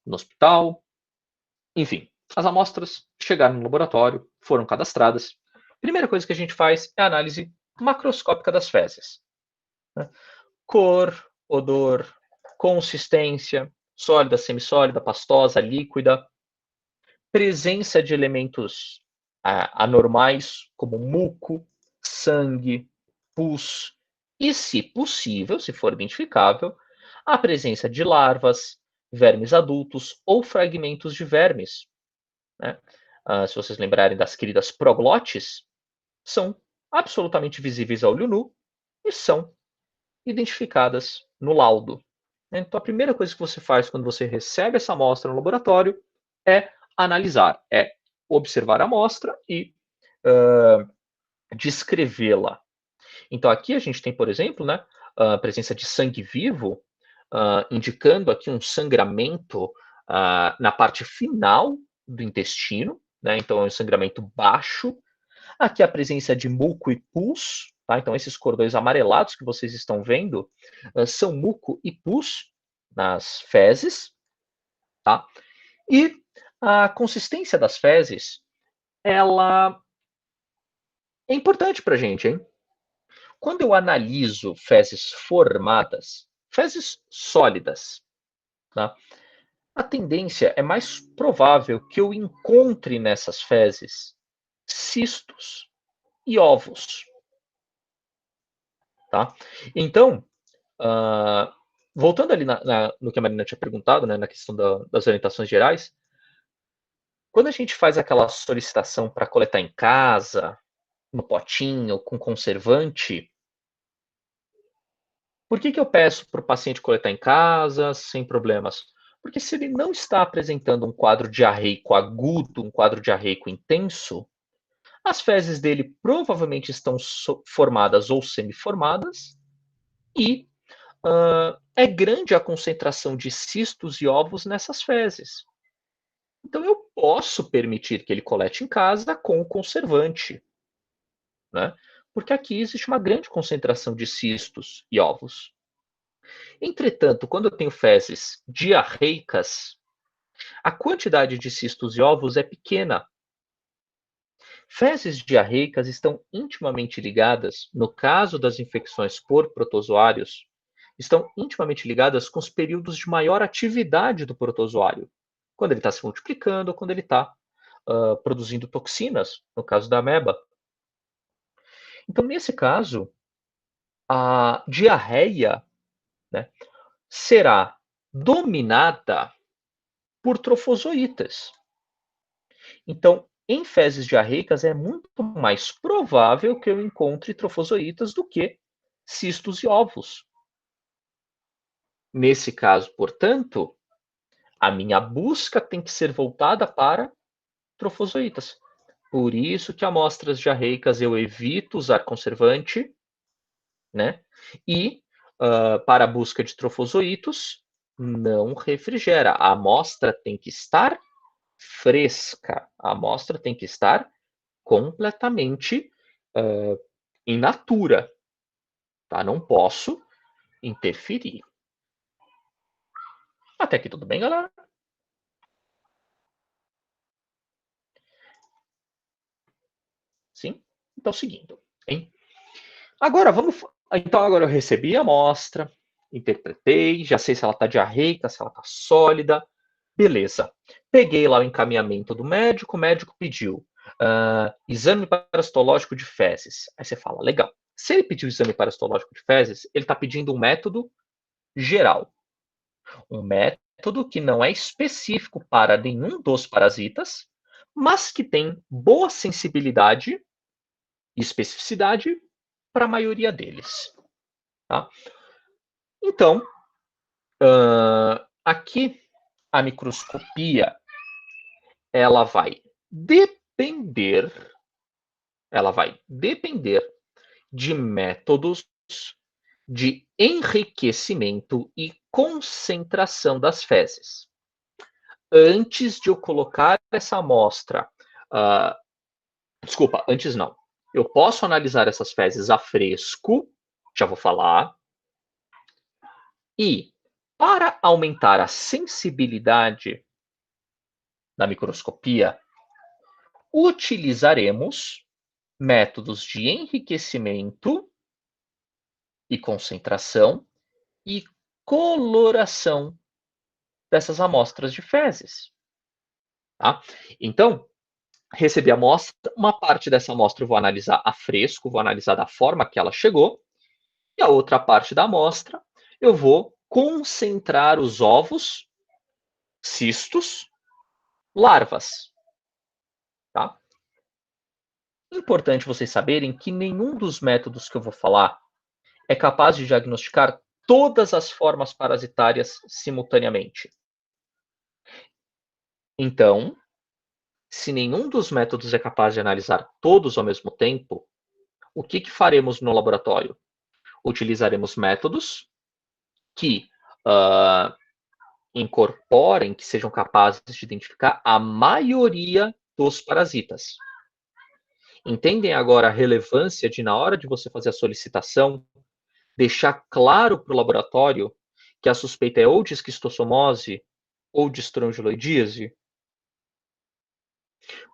no hospital. Enfim, as amostras chegaram no laboratório, foram cadastradas. Primeira coisa que a gente faz é a análise macroscópica das fezes. Né? Cor, odor, consistência, sólida, semissólida, pastosa, líquida, presença de elementos anormais, como muco, sangue, pus, e, se possível, se for identificável, a presença de larvas, vermes adultos ou fragmentos de vermes. Né? Se vocês lembrarem das queridas proglotes, são absolutamente visíveis ao olho nu e são identificadas no laudo. Então, a primeira coisa que você faz quando você recebe essa amostra no laboratório é analisar, é observar a amostra e descrevê-la. Então, aqui a gente tem, por exemplo, né, a presença de sangue vivo, indicando aqui um sangramento na parte final do intestino, né? Então é um sangramento baixo. Aqui a presença de muco e pus, tá? Então esses cordões amarelados que vocês estão vendo são muco e pus nas fezes, tá? E a consistência das fezes, ela é importante para a gente, hein? Quando eu analiso fezes formadas, fezes sólidas, tá? A tendência é mais provável que eu encontre nessas fezes cistos e ovos, tá? Então, voltando ali no que a Marina tinha perguntado, né, na questão das orientações gerais, quando a gente faz aquela solicitação para coletar em casa, no potinho, com conservante, por que eu peço para o paciente coletar em casa, sem problemas? Porque se ele não está apresentando um quadro diarreico agudo, um quadro diarreico intenso, as fezes dele provavelmente estão formadas ou semiformadas e é grande a concentração de cistos e ovos nessas fezes. Então eu posso permitir que ele colete em casa com o conservante, né? Porque aqui existe uma grande concentração de cistos e ovos. Entretanto, quando eu tenho fezes diarreicas, a quantidade de cistos e ovos é pequena. Fezes diarreicas estão intimamente ligadas, no caso das infecções por protozoários, estão intimamente ligadas com os períodos de maior atividade do protozoário, quando ele está se multiplicando ou quando ele está produzindo toxinas, no caso da ameba. Então, nesse caso, a diarreia, né, será dominada por trofozoítas. Então, em fezes diarreicas é muito mais provável que eu encontre trofozoítas do que cistos e ovos. Nesse caso, portanto, a minha busca tem que ser voltada para trofozoítas. Por isso que amostras diarreicas eu evito usar conservante, né? E para a busca de trofozoítos, não refrigera. A amostra tem que estar fresca. A amostra tem que estar completamente in natura. Tá? Não posso interferir. Até aqui tudo bem, galera? Sim? Então, seguindo. Hein? Agora, vamos... Então, agora eu recebi a amostra, interpretei, já sei se ela está diarreica, se ela está sólida. Beleza. Peguei lá o encaminhamento do médico, o médico pediu exame parasitológico de fezes. Aí você fala, legal. Se ele pediu exame parasitológico de fezes, ele está pedindo um método geral. Um método que não é específico para nenhum dos parasitas, mas que tem boa sensibilidade e especificidade para a maioria deles. Tá? Então, aqui a microscopia ela vai depender de métodos de enriquecimento e concentração das fezes. Antes de eu colocar essa amostra, desculpa, antes não. Eu posso analisar essas fezes a fresco, já vou falar, e para aumentar a sensibilidade da microscopia, utilizaremos métodos de enriquecimento e concentração e coloração dessas amostras de fezes. Tá? Então, recebi a amostra, uma parte dessa amostra eu vou analisar a fresco, vou analisar da forma que ela chegou, e a outra parte da amostra eu vou concentrar os ovos, cistos, larvas. Tá? Importante vocês saberem que nenhum dos métodos que eu vou falar é capaz de diagnosticar todas as formas parasitárias simultaneamente. Então, se nenhum dos métodos é capaz de analisar todos ao mesmo tempo, o que faremos no laboratório? Utilizaremos métodos que incorporem, que sejam capazes de identificar a maioria dos parasitas. Entendem agora a relevância de, na hora de você fazer a solicitação, deixar claro para o laboratório que a suspeita é ou de esquistossomose ou de estrongiloidíase?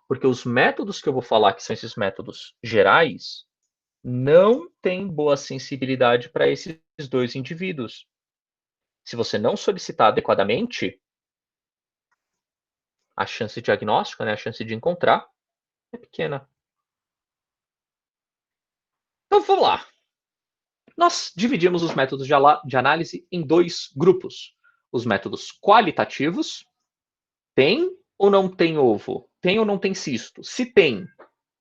Porque os métodos que eu vou falar, que são esses métodos gerais, não têm boa sensibilidade para esses dois indivíduos. Se você não solicitar adequadamente, a chance de diagnóstico, né, a chance de encontrar, é pequena. Então, vamos lá. Nós dividimos os métodos de análise em dois grupos. Os métodos qualitativos, tem ou não tem ovo? Tem ou não tem cisto? Se tem,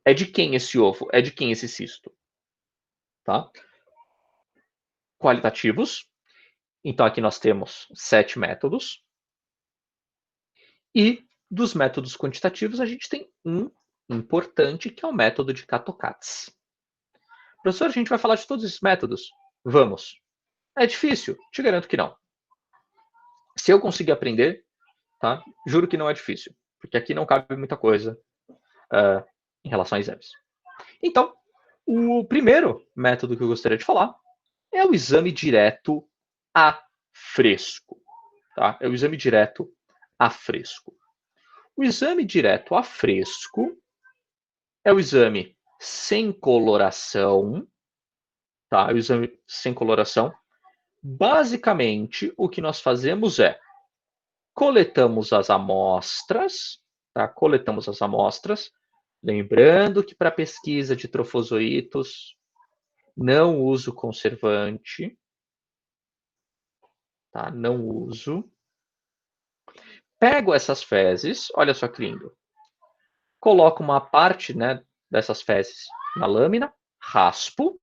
é de quem esse ovo? É de quem esse cisto? Tá? Qualitativos. Então, aqui nós temos 7 métodos. E dos métodos quantitativos, a gente tem um importante, que é o método de Kato-Kates. Professor, a gente vai falar de todos esses métodos? Vamos. É difícil? Te garanto que não. Se eu conseguir aprender, tá? Juro que não é difícil, porque aqui não cabe muita coisa em relação a exames. Então, o primeiro método que eu gostaria de falar é o exame direto a fresco. Tá? É o exame direto a fresco. O exame direto a fresco é o exame sem coloração. Tá? O exame sem coloração. Basicamente, o que nós fazemos é coletamos as amostras, tá? Coletamos as amostras, lembrando que para pesquisa de trofozoítos não uso conservante, tá? Não uso. Pego essas fezes, olha só que lindo. Coloco uma parte, né, dessas fezes na lâmina, raspo,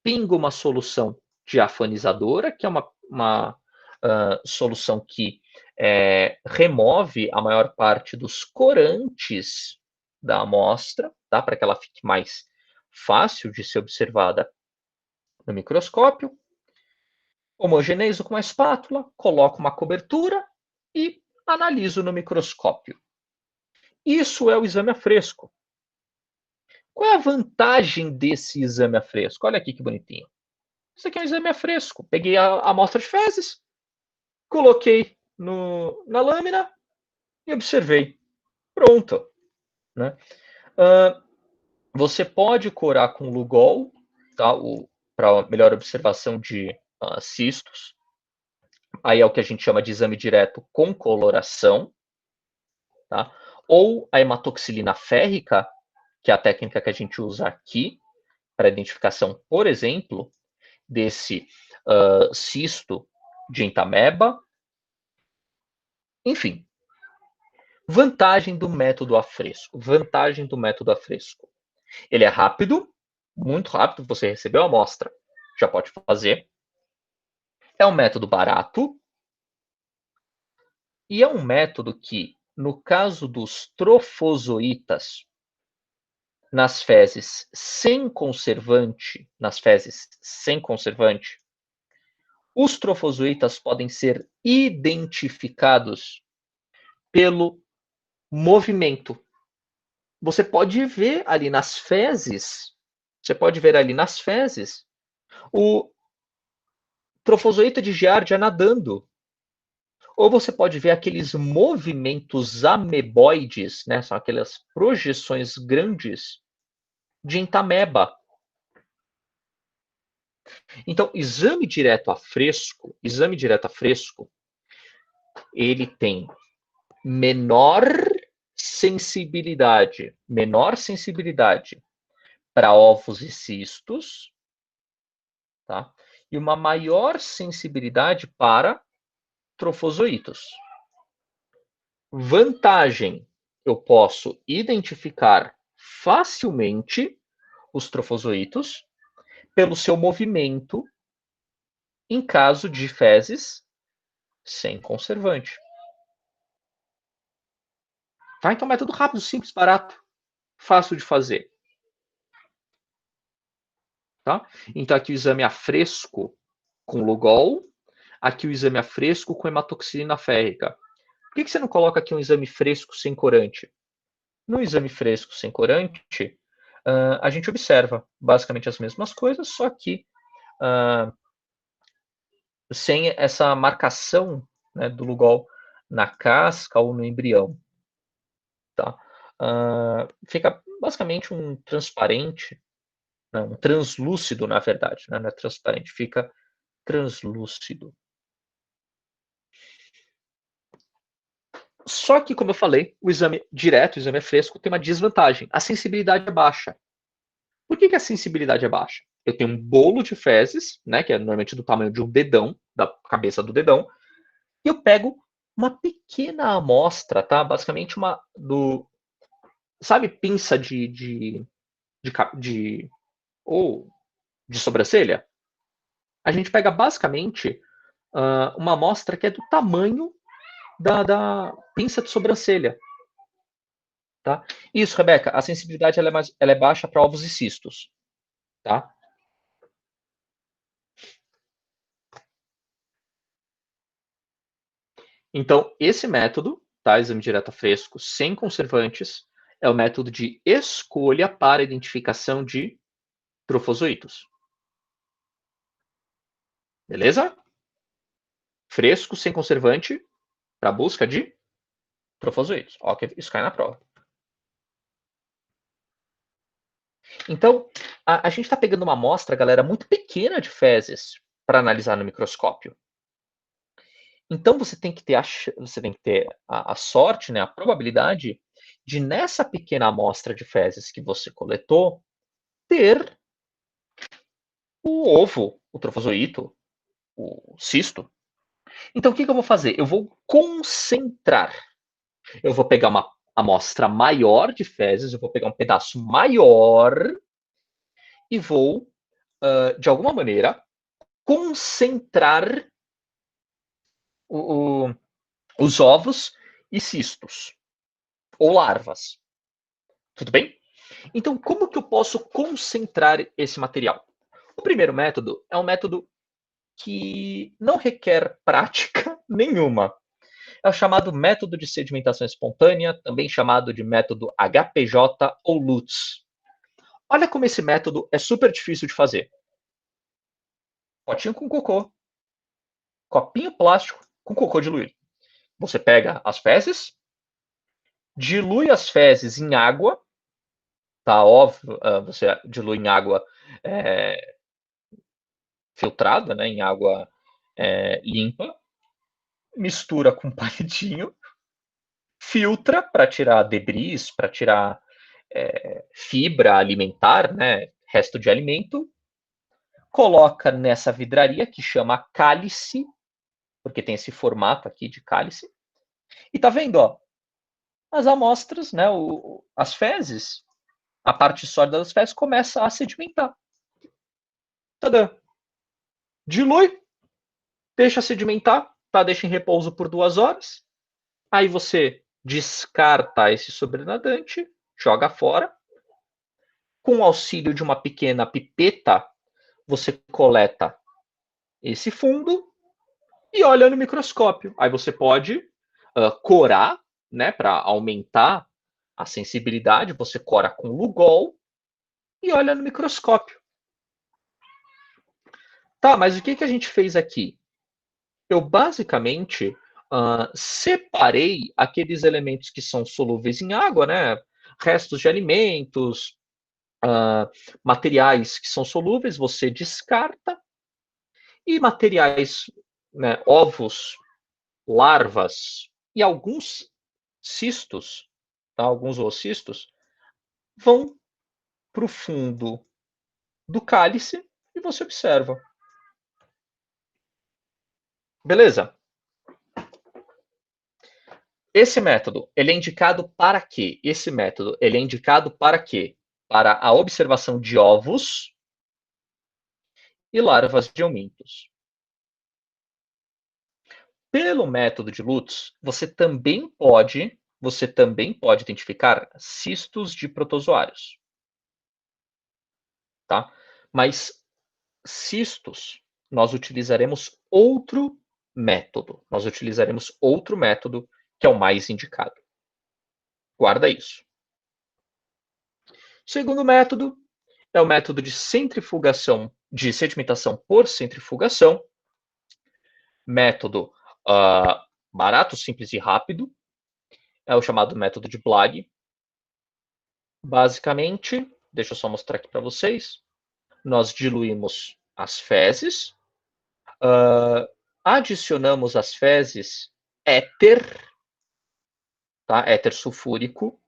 pingo uma solução diafanizadora, que é uma solução que remove a maior parte dos corantes da amostra, tá? Para que ela fique mais fácil de ser observada no microscópio. Homogeneizo com uma espátula, coloco uma cobertura e analiso no microscópio. Isso é o exame a fresco. Qual é a vantagem desse exame a fresco? Olha aqui que bonitinho. Isso aqui é um exame a fresco. Peguei a amostra de fezes, coloquei na lâmina e observei. Pronto. Né? Você pode corar com Lugol, tá? Para melhor observação de cistos. Aí é o que a gente chama de exame direto com coloração. Tá? Ou a hematoxilina férrica, que é a técnica que a gente usa aqui, para identificação, por exemplo, desse cisto de entameba. Enfim, vantagem do método a fresco. Vantagem do método a fresco. Ele é rápido, muito rápido. Você recebeu a amostra, já pode fazer. É um método barato. E é um método que, no caso dos trofozoítas, nas fezes sem conservante, os trofozoítas podem ser identificados pelo movimento. Você pode ver ali nas fezes, o trofozoíta de Giardia nadando. Ou você pode ver aqueles movimentos ameboides, né? São aquelas projeções grandes de entameba. Então, exame direto a fresco, ele tem menor sensibilidade para ovos e cistos, tá? E uma maior sensibilidade para trofozoítos. Vantagem, eu posso identificar facilmente os trofozoítos pelo seu movimento em caso de fezes sem conservante. Tá? Então, método rápido, simples, barato, fácil de fazer. Tá? Então, aqui o exame a fresco com Lugol. aqui o exame a fresco com hematoxilina férrica? Por que você não coloca aqui um exame fresco sem corante? No exame fresco sem corante, a gente observa basicamente as mesmas coisas, só que sem essa marcação, né, do Lugol na casca ou no embrião. Tá? Fica basicamente um transparente, não, um translúcido, na verdade, né? Não é transparente, fica translúcido. Só que, como eu falei, o exame direto, o exame fresco, tem uma desvantagem. A sensibilidade é baixa. Por que a sensibilidade é baixa? Eu tenho um bolo de fezes, né, que é normalmente do tamanho de um dedão, da cabeça do dedão, e eu pego uma pequena amostra, tá? Basicamente sabe, pinça de ou de sobrancelha? A gente pega basicamente uma amostra que é do tamanho da pinça de sobrancelha. Tá? Isso, Rebeca, a sensibilidade ela é baixa para ovos e cistos. Tá? Então, esse método, tá? Exame direto a fresco, sem conservantes, é o método de escolha para identificação de trofozoítos. Beleza? Fresco, sem conservante, para busca de trofozoítos. Ó, que isso cai na prova. Então, a gente está pegando uma amostra, galera, muito pequena de fezes para analisar no microscópio. Então, você tem que ter a sorte, né, a probabilidade de, nessa pequena amostra de fezes que você coletou, ter o ovo, o trofozoito, o cisto. Então, o que eu vou fazer? Eu vou concentrar. Eu vou pegar uma amostra maior de fezes, eu vou pegar um pedaço maior e vou, de alguma maneira, concentrar o, os ovos e cistos, ou larvas. Tudo bem? Então, como que eu posso concentrar esse material? O primeiro método é um método que não requer prática nenhuma. É o chamado método de sedimentação espontânea, também chamado de método HPJ ou LUTS. Olha como esse método é super difícil de fazer. Potinho com cocô, copinho plástico com cocô diluído. Você pega as fezes, dilui as fezes em água, tá óbvio, você dilui em água filtrada, né, em água limpa, mistura com palitinho, filtra para tirar debris, para tirar fibra alimentar, né, resto de alimento, coloca nessa vidraria que chama cálice, porque tem esse formato aqui de cálice, e tá vendo, ó, as amostras, né, as fezes, a parte sólida das fezes começa a sedimentar. Tadã! Dilui, deixa sedimentar, tá? Deixa em repouso por 2 horas. Aí você descarta esse sobrenadante, joga fora. Com o auxílio de uma pequena pipeta, você coleta esse fundo e olha no microscópio. Aí você pode corar, né, para aumentar a sensibilidade, você cora com Lugol e olha no microscópio. Tá, mas o que a gente fez aqui? Eu basicamente separei aqueles elementos que são solúveis em água, né? Restos de alimentos, materiais que são solúveis, você descarta, e materiais, né, ovos, larvas e alguns cistos, tá? Alguns oocistos, vão para o fundo do cálice e você observa. Beleza? Esse método, ele é indicado para quê? Esse método, ele é indicado para quê? Para a observação de ovos e larvas de homintos. Pelo método de Lutz, você também pode identificar cistos de protozoários, tá? Mas cistos, nós utilizaremos outro método. Nós utilizaremos outro método que é o mais indicado. Guarda isso. O segundo método é o método de centrifugação, de sedimentação por centrifugação. Método barato, simples e rápido. É o chamado método de Blage. Basicamente, deixa eu só mostrar aqui para vocês. Nós diluímos as fezes, adicionamos às fezes éter, tá? Éter sulfúrico.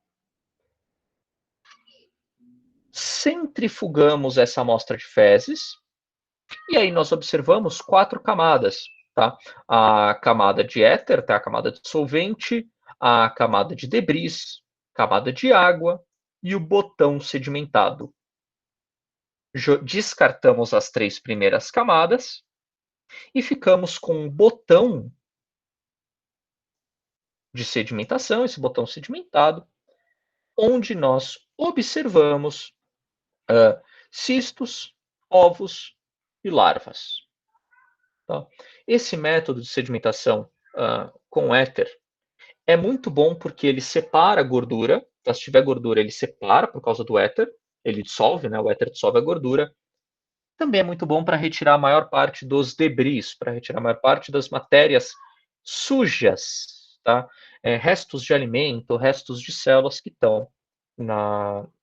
Centrifugamos essa amostra de fezes e aí nós observamos 4 camadas, tá? A camada de éter, tá? A camada de solvente, a camada de debris, camada de água e o botão sedimentado. Descartamos as 3 primeiras camadas e ficamos com um botão de sedimentação, esse botão sedimentado, onde nós observamos cistos, ovos e larvas. Tá? Esse método de sedimentação com éter é muito bom porque ele separa a gordura. Tá? Se tiver gordura, ele separa por causa do éter. Ele dissolve, né? O éter dissolve a gordura. Também é muito bom para retirar a maior parte dos debris, para retirar a maior parte das matérias sujas, tá? Restos de alimento, restos de células que estão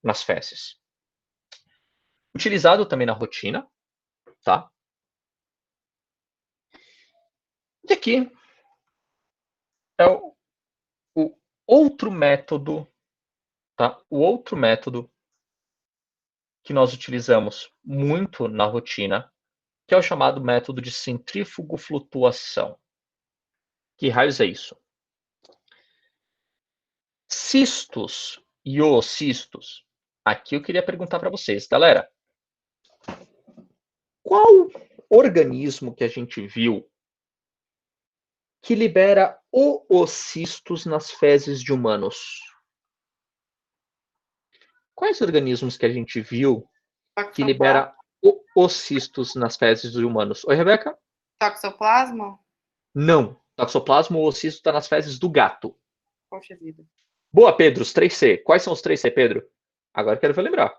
nas fezes. Utilizado também na rotina, tá? E aqui é o outro método, tá? O outro método que nós utilizamos muito na rotina, que é o chamado método de centrífugo-flutuação. Que raios é isso? Cistos e oocistos. Aqui eu queria perguntar para vocês, galera. Qual organismo que a gente viu que libera oocistos nas fezes de humanos? Quais organismos que a gente viu que libera oocistos nas fezes de humanos? Oi, Rebeca? Toxoplasma? Não. Toxoplasma ou oocisto está nas fezes do gato. Poxa vida. Boa, Pedro, os 3C. Quais são os 3C, Pedro? Agora quero ver lembrar.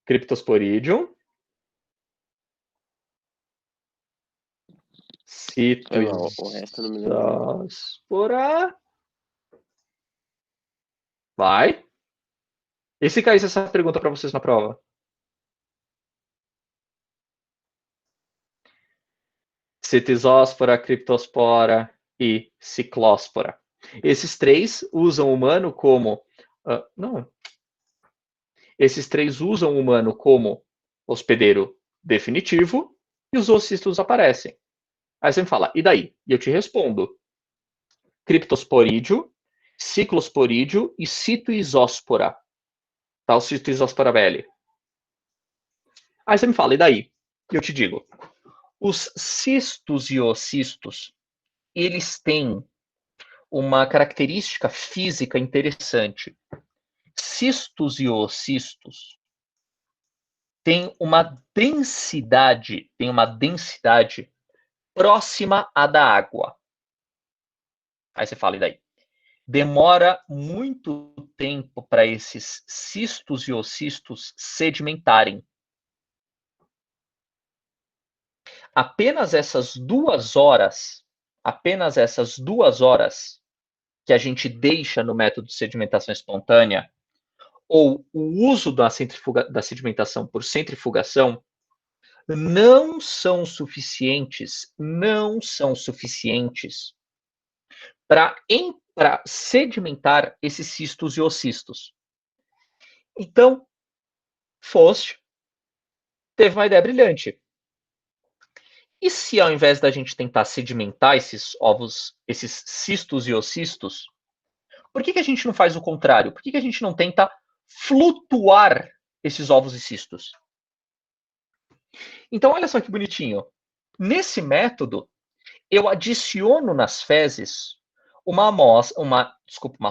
Cryptosporidium. Citospora. Vai. E se caísse essa pergunta para vocês na prova? Citosóspora, criptospora e ciclóspora. Esses 3 usam o humano como... não. Esses 3 usam o humano como hospedeiro definitivo e os oocistos aparecem. Aí você me fala, e daí? E eu te respondo. Cryptosporídeo, ciclosporídeo e citoisóspora. Tá? O citoisóspora belli. Aí você me fala, e daí? E eu te digo. Os cistos e oocistos, eles têm uma característica física interessante. Cistos e oocistos têm uma densidade próxima à da água. Aí você fala, e daí? Demora muito tempo para esses cistos e oocistos sedimentarem. Apenas essas 2 horas que a gente deixa no método de sedimentação espontânea, ou o uso da sedimentação por centrifugação, não são suficientes para sedimentar esses cistos e oocistos. Então, Faust teve uma ideia brilhante. E se ao invés da gente tentar sedimentar esses ovos, esses cistos e oocistos, por que a gente não faz o contrário? Por que a gente não tenta flutuar esses ovos e cistos? Então, olha só que bonitinho. Nesse método, eu adiciono nas fezes uma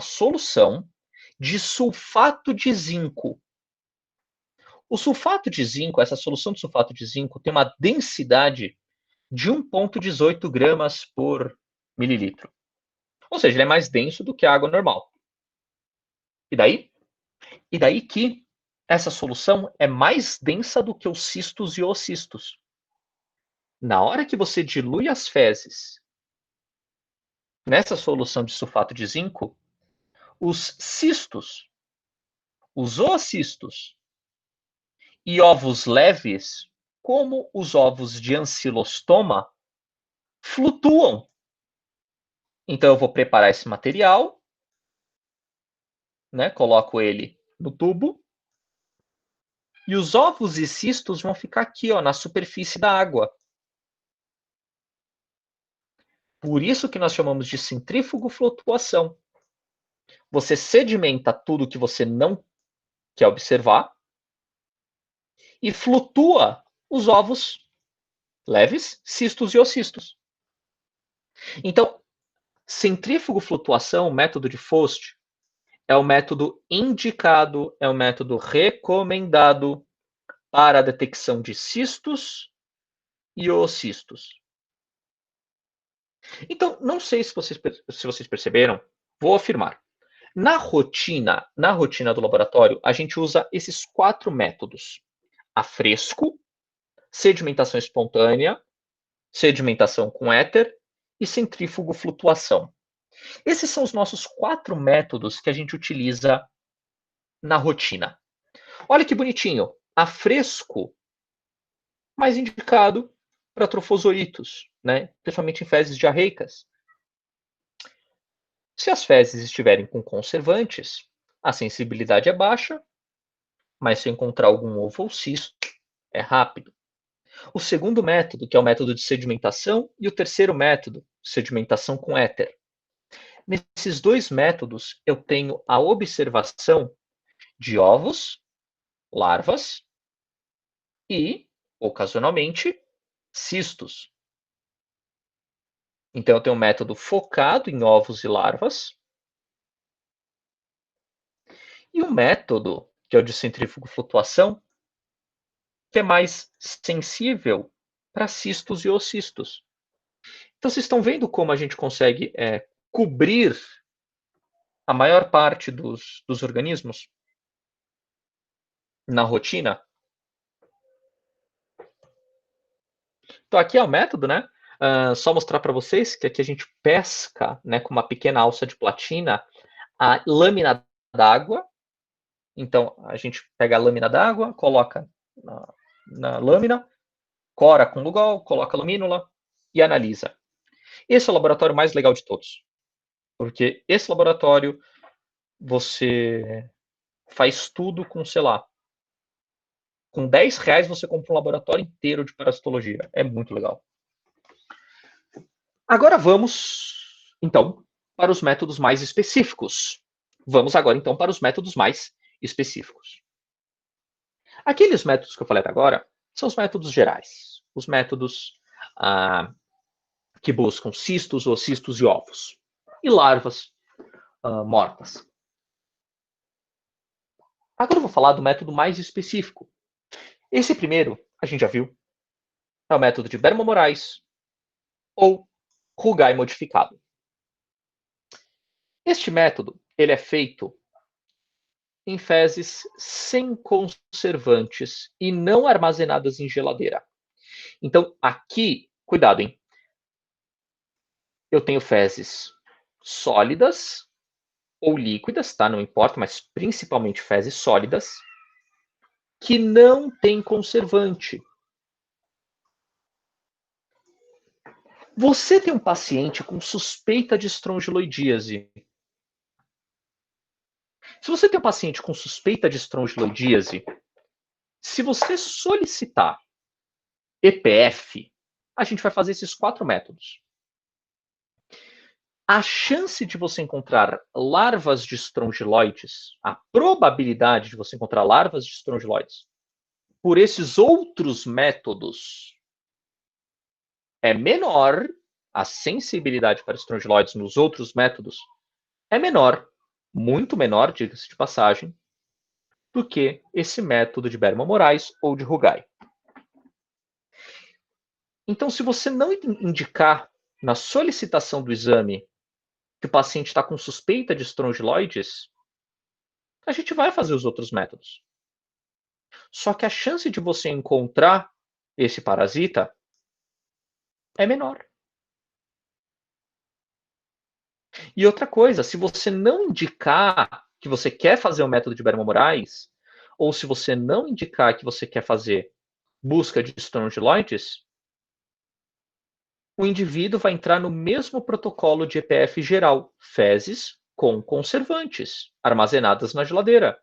solução de sulfato de zinco. O sulfato de zinco, essa solução de sulfato de zinco, tem uma densidade de 1,18 gramas por mililitro. Ou seja, ele é mais denso do que a água normal. E daí? E daí que essa solução é mais densa do que os cistos e oocistos. Na hora que você dilui as fezes nessa solução de sulfato de zinco, os cistos, os oocistos e ovos leves, como os ovos de ancilostoma, flutuam. Então eu vou preparar esse material, né? Coloco ele no tubo, e os ovos e cistos vão ficar aqui, ó, na superfície da água. Por isso que nós chamamos de centrífugo flutuação. Você sedimenta tudo que você não quer observar e flutua os ovos leves, cistos e oocistos. Então, centrífugo flutuação, método de Fost, é o método indicado, é o método recomendado para a detecção de cistos e oocistos. Então, não sei se vocês perceberam, vou afirmar. Na rotina do laboratório, a gente usa esses 4 métodos: a fresco, sedimentação espontânea, sedimentação com éter e centrífugo flutuação. Esses são os nossos 4 métodos que a gente utiliza na rotina. Olha que bonitinho. A fresco, mais indicado para trofozoítos, né? Principalmente em fezes diarreicas. Se as fezes estiverem com conservantes, a sensibilidade é baixa, mas se encontrar algum ovo ou cisto, é rápido. O segundo método, que é o método de sedimentação, e o terceiro método, sedimentação com éter. Nesses 2 métodos, eu tenho a observação de ovos, larvas e, ocasionalmente, cistos. Então, eu tenho um método focado em ovos e larvas e um método, que é o de centrífugo flutuação, que é mais sensível para cistos e oocistos. Então, vocês estão vendo como a gente consegue cobrir a maior parte dos organismos na rotina? Então, aqui é o método, né? Só mostrar para vocês que aqui a gente pesca, né, com uma pequena alça de platina a lâmina d'água. Então, a gente pega a lâmina d'água, coloca na lâmina, cora com Lugol, coloca a lumínula e analisa. Esse é o laboratório mais legal de todos, porque esse laboratório você faz tudo com, sei lá, com R$10 você compra um laboratório inteiro de parasitologia. É muito legal. Agora vamos, então, para os métodos mais específicos. Vamos agora, então, para os métodos mais específicos. Aqueles métodos que eu falei até agora são os métodos gerais. Os métodos que buscam cistos, oocistos e ovos. E larvas mortas. Agora eu vou falar do método mais específico. Esse primeiro, a gente já viu, é o método de Berman-Moraes ou Rugai modificado. Este método ele é feito em fezes sem conservantes e não armazenadas em geladeira. Então, aqui, cuidado, hein? Eu tenho fezes sólidas ou líquidas, tá? Não importa, mas principalmente fezes sólidas, que não têm conservante. Você tem um paciente com suspeita de estrongiloidíase. Se você tem um paciente com suspeita de estrongiloidíase, se você solicitar EPF, a gente vai fazer esses 4 métodos. A chance de você encontrar larvas de estrongiloides, a probabilidade de você encontrar larvas de estrongiloides por esses outros métodos é menor, a sensibilidade para estrongiloides nos outros métodos é menor, muito menor, diga-se de passagem, do que esse método de Berman-Moraes ou de Rugai. Então, se você não indicar na solicitação do exame que o paciente está com suspeita de estrongiloides, a gente vai fazer os outros métodos. Só que a chance de você encontrar esse parasita é menor. E outra coisa, se você não indicar que você quer fazer o método de Berman-Moraes, ou se você não indicar que você quer fazer busca de estrongiloides, o indivíduo vai entrar no mesmo protocolo de EPF geral, fezes com conservantes, armazenadas na geladeira.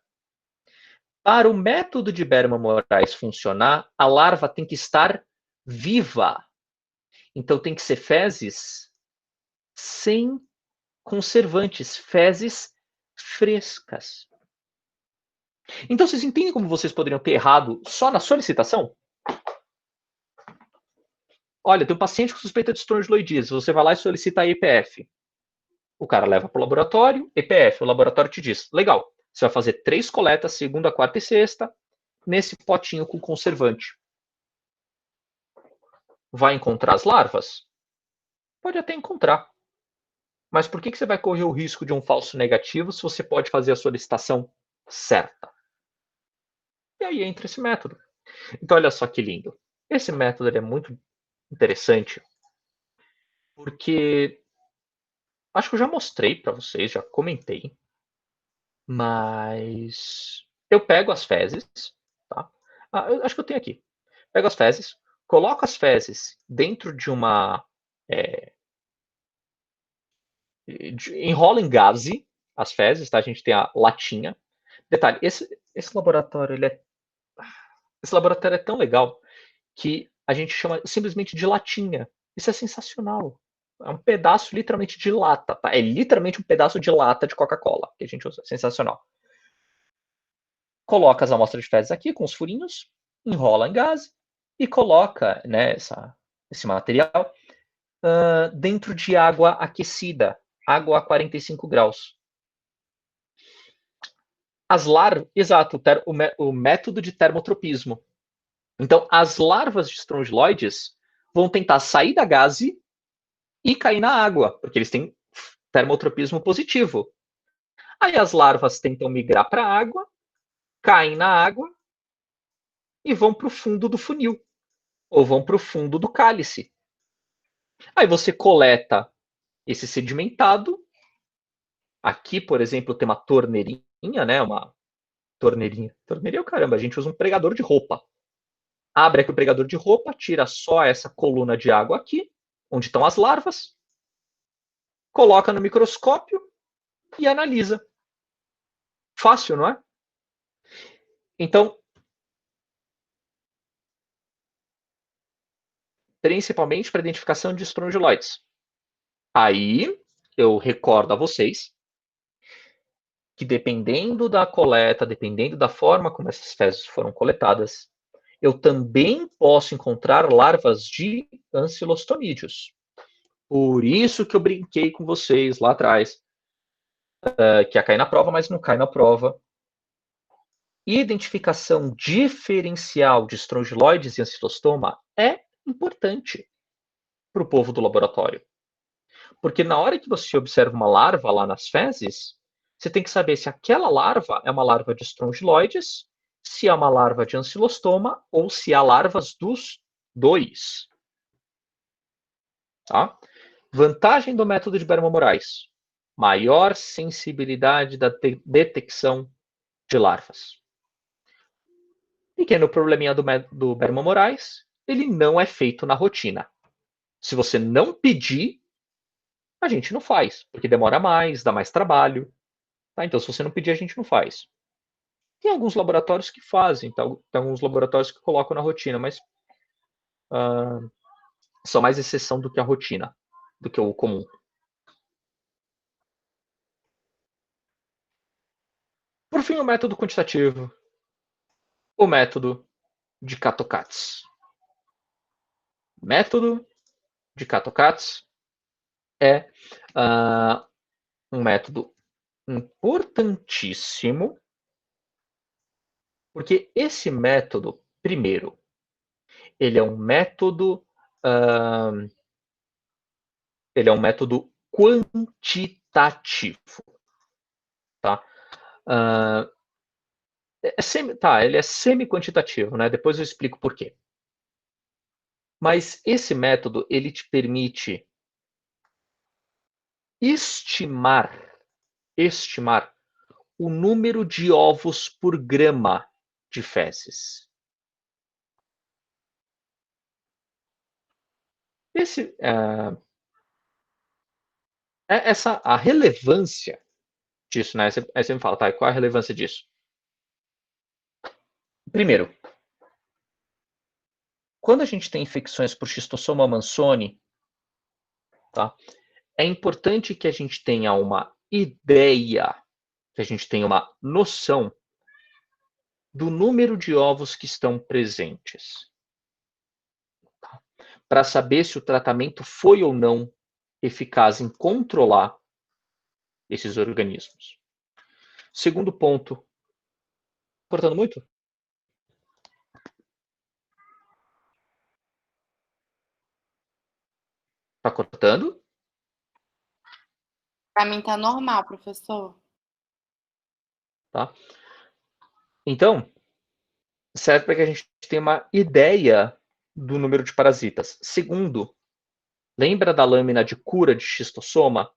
Para o método de Berman-Moraes funcionar, a larva tem que estar viva. Então tem que ser fezes sem conservantes, fezes frescas. Então vocês entendem como vocês poderiam ter errado só na solicitação? Olha, tem um paciente com suspeita de estrongiloidise, você vai lá e solicita a EPF. O cara leva para o laboratório, EPF, o laboratório te diz, legal, você vai fazer 3 coletas, segunda, quarta e sexta, nesse potinho com conservante. Vai encontrar as larvas? Pode até encontrar. Mas por que você vai correr o risco de um falso negativo se você pode fazer a solicitação certa? E aí entra esse método. Então, olha só que lindo. Esse método ele é muito interessante porque acho que eu já mostrei para vocês, já comentei, mas eu pego as fezes, tá? Eu acho que eu tenho aqui. Pego as fezes, coloco as fezes dentro de uma enrola em gaze as fezes, tá? A gente tem a latinha. Detalhe, esse laboratório, esse laboratório é tão legal que a gente chama simplesmente de latinha. Isso é sensacional. É um pedaço literalmente de lata, tá? É literalmente um pedaço de lata de Coca-Cola que a gente usa. Sensacional. Coloca as amostras de fezes aqui com os furinhos, enrola em gás e coloca, né, esse material dentro de água aquecida, água a 45 graus. As larvas, exato, o método de termotropismo. Então, as larvas de estrongiloides vão tentar sair da gaze e cair na água, porque eles têm termotropismo positivo. Aí as larvas tentam migrar para a água, caem na água e vão para o fundo do funil, ou vão para o fundo do cálice. Aí você coleta esse sedimentado. Aqui, por exemplo, tem uma torneirinha, né? Uma torneirinha. Torneirinha é o caramba, a gente usa um pregador de roupa. Abre aqui o pregador de roupa, tira só essa coluna de água aqui, onde estão as larvas, coloca no microscópio e analisa. Fácil, não é? Então, principalmente para identificação de estrongiloides. Aí, eu recordo a vocês que dependendo da coleta, dependendo da forma como essas fezes foram coletadas, eu também posso encontrar larvas de ancilostomídeos. Por isso que eu brinquei com vocês lá atrás, que ia cair na prova, mas não cai na prova. Identificação diferencial de estrongiloides e ancilostoma é importante para o povo do laboratório. Porque na hora que você observa uma larva lá nas fezes, você tem que saber se aquela larva é uma larva de estrongiloides, se é uma larva de ancilostoma ou se há larvas dos dois. Tá? Vantagem do método de Berman-Moraes: maior sensibilidade da detecção de larvas. Pequeno probleminha do Berman-Moraes: ele não é feito na rotina. Se você não pedir, a gente não faz, porque demora mais, dá mais trabalho. Tá? Então, se você não pedir, a gente não faz. Tem alguns laboratórios que fazem, tem alguns laboratórios que colocam na rotina, mas são mais exceção do que a rotina, do que o comum. Por fim, o método quantitativo, o método de Kato-Katz. O método de Kato-Katz é um método importantíssimo Porque esse método, primeiro, ele é um método quantitativo, tá? Ele é semi-quantitativo, né? Depois eu explico por quê. Mas esse método, ele te permite estimar o número de ovos por grama de fezes. A relevância disso, né? Aí você me fala, tá, qual é a relevância disso? Primeiro, quando a gente tem infecções por Schistosoma mannsoni, tá, é importante que a gente tenha uma ideia, que a gente tenha uma noção do número de ovos que estão presentes, para saber se o tratamento foi ou não eficaz em controlar esses organismos. Segundo ponto, cortando muito? Tá cortando? Pra mim tá normal, professor. Tá? Então, serve para que a gente tenha uma ideia do número de parasitas. Segundo, lembra da lâmina de cura de Schistosoma?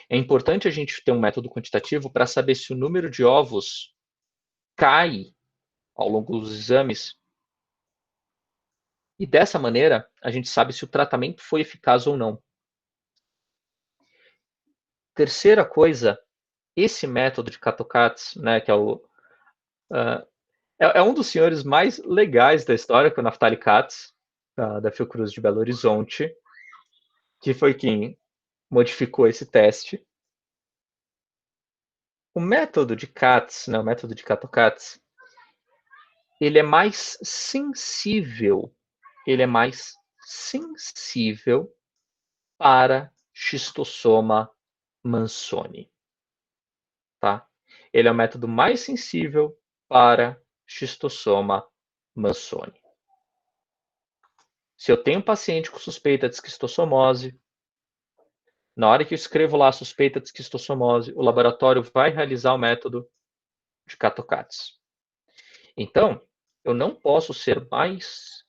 É importante a gente ter um método quantitativo para saber se o número de ovos cai ao longo dos exames. E dessa maneira, a gente sabe se o tratamento foi eficaz ou não. Terceira coisa, esse método de Kato-Katz, né, que é um dos senhores mais legais da história, que é o Naftali Katz, da Fiocruz de Belo Horizonte, que foi quem modificou esse teste. O método de Katz, né, o método de Kato-Katz, ele é mais sensível para Schistosoma mannsoni, tá? Ele é o método mais sensível para Schistosoma mannsoni. Se eu tenho um paciente com suspeita de esquistossomose, na hora que eu escrevo lá a suspeita de esquistossomose, o laboratório vai realizar o método de Kato-Katz. Então, eu não posso ser mais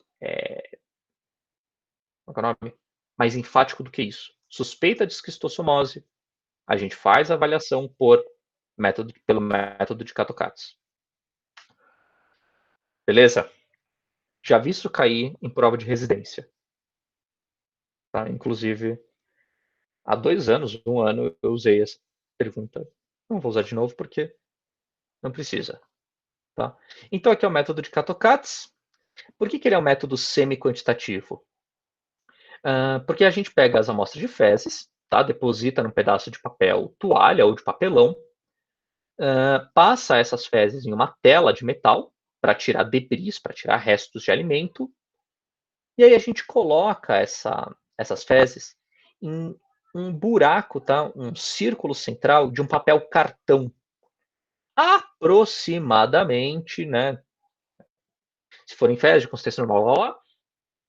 enfático do que isso. Suspeita de esquistossomose, a gente faz a avaliação pelo método de Kato-Katz. Beleza? Já vi isso cair em prova de residência. Tá? Inclusive, há 2 anos, 1 ano, eu usei essa pergunta. Não vou usar de novo porque não precisa. Tá? Então, aqui é o método de Kato-Katz. Por que ele é um método semi-quantitativo? Porque a gente pega as amostras de fezes, tá? Deposita num pedaço de papel toalha ou de papelão, passa essas fezes em uma tela de metal para tirar debris, para tirar restos de alimento, e aí a gente coloca essas fezes em um buraco, tá? Um círculo central de um papel cartão. Aproximadamente, né? Se forem fezes de consistência normal,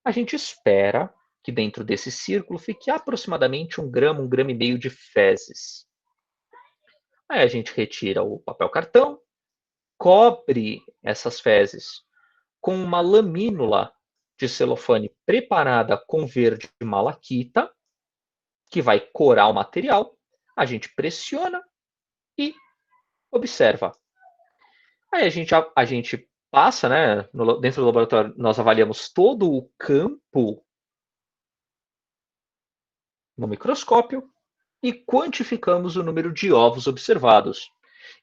a gente espera que dentro desse círculo fique aproximadamente 1 grama, 1,5 grama de fezes. Aí a gente retira o papel cartão, cobre essas fezes com uma lamínula de celofane preparada com verde malaquita, que vai corar o material. A gente pressiona e observa. Aí a gente passa, né, dentro do laboratório, nós avaliamos todo o campo no microscópio e quantificamos o número de ovos observados.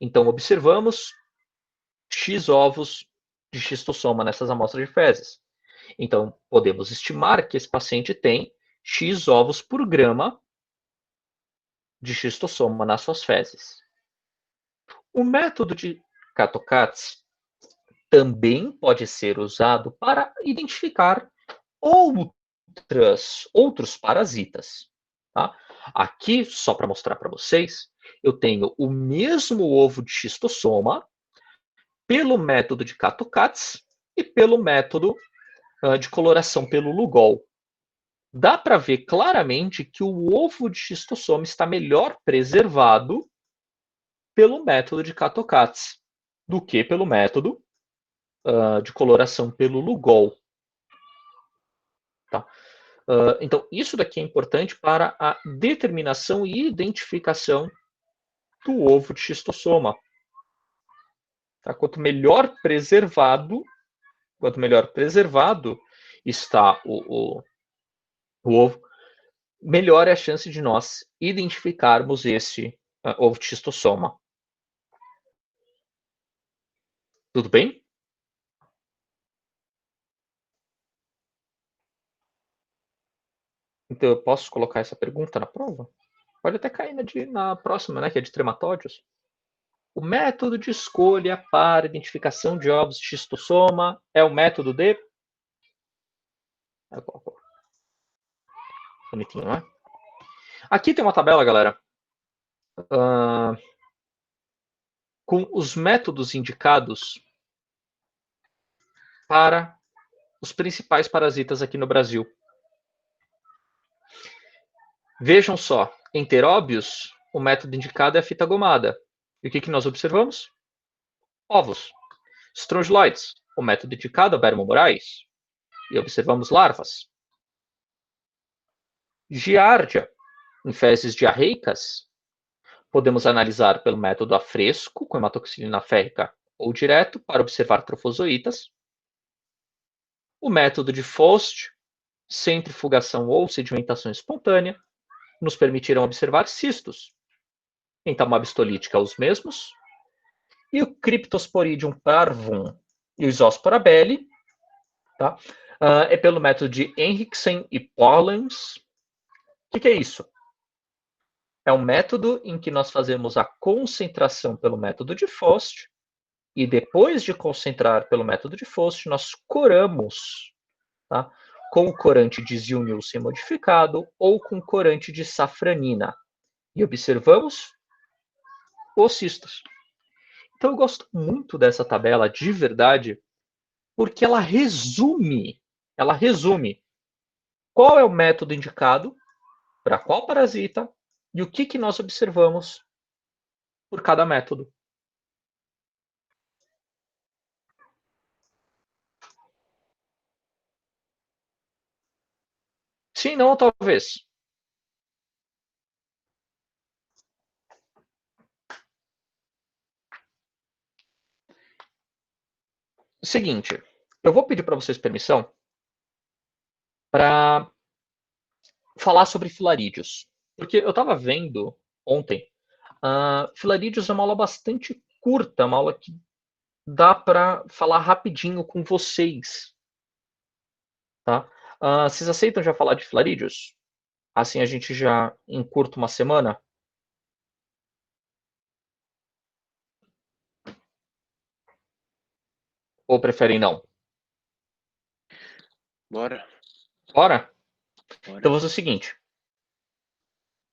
Então, observamos X ovos de xistossoma nessas amostras de fezes. Então, podemos estimar que esse paciente tem X ovos por grama de xistossoma nas suas fezes. O método de Kato-Katz também pode ser usado para identificar outros parasitas. Tá? Aqui, só para mostrar para vocês, eu tenho o mesmo ovo de xistossoma, pelo método de Kato-Katz e pelo método de coloração pelo Lugol. Dá para ver claramente que o ovo de xistossoma está melhor preservado pelo método de Kato-Katz do que pelo método de coloração pelo Lugol. Tá? Então, isso daqui é importante para a determinação e identificação do ovo de xistossoma. Tá? Quanto melhor preservado está o ovo, melhor é a chance de nós identificarmos esse ovo de xistossoma. Tudo bem? Então, eu posso colocar essa pergunta na prova? Pode até cair na próxima, né, que é de trematóides. O método de escolha para identificação de ovos de xistossoma é o método de... Bonitinho, né? Aqui tem uma tabela, galera, com os métodos indicados para os principais parasitas aqui no Brasil. Vejam só, enteróbios, o método indicado é a fita gomada. E o que nós observamos? Ovos. Strongyloides, o método indicado é o Bermomorais. E observamos larvas. Giardia, em fezes diarreicas, podemos analisar pelo método a fresco, com hematoxilina férrica, ou direto, para observar trofozoítas. O método de Faust, centrifugação ou sedimentação espontânea, nos permitirão observar cistos. Em tamabistolítica, os mesmos. E o Cryptosporidium parvum e o Isospora belli, tá? É pelo método de Henriksen e Pollens. O que é isso? É um método em que nós fazemos a concentração pelo método de Faust e depois de concentrar pelo método de Faust, nós coramos, tá? Com o corante de Zilnius modificado ou com corante de safranina. E observamos os cistos. Então eu gosto muito dessa tabela, de verdade, porque ela resume qual é o método indicado para qual parasita e o que nós observamos por cada método. Sim, não, talvez. Seguinte, eu vou pedir para vocês permissão para falar sobre filarídeos. Porque eu estava vendo ontem, filarídeos é uma aula bastante curta, uma aula que dá para falar rapidinho com vocês. Tá? Vocês aceitam já falar de filarídeos? Assim a gente já encurta uma semana? Ou preferem não? Bora. Bora? Então vou fazer o seguinte.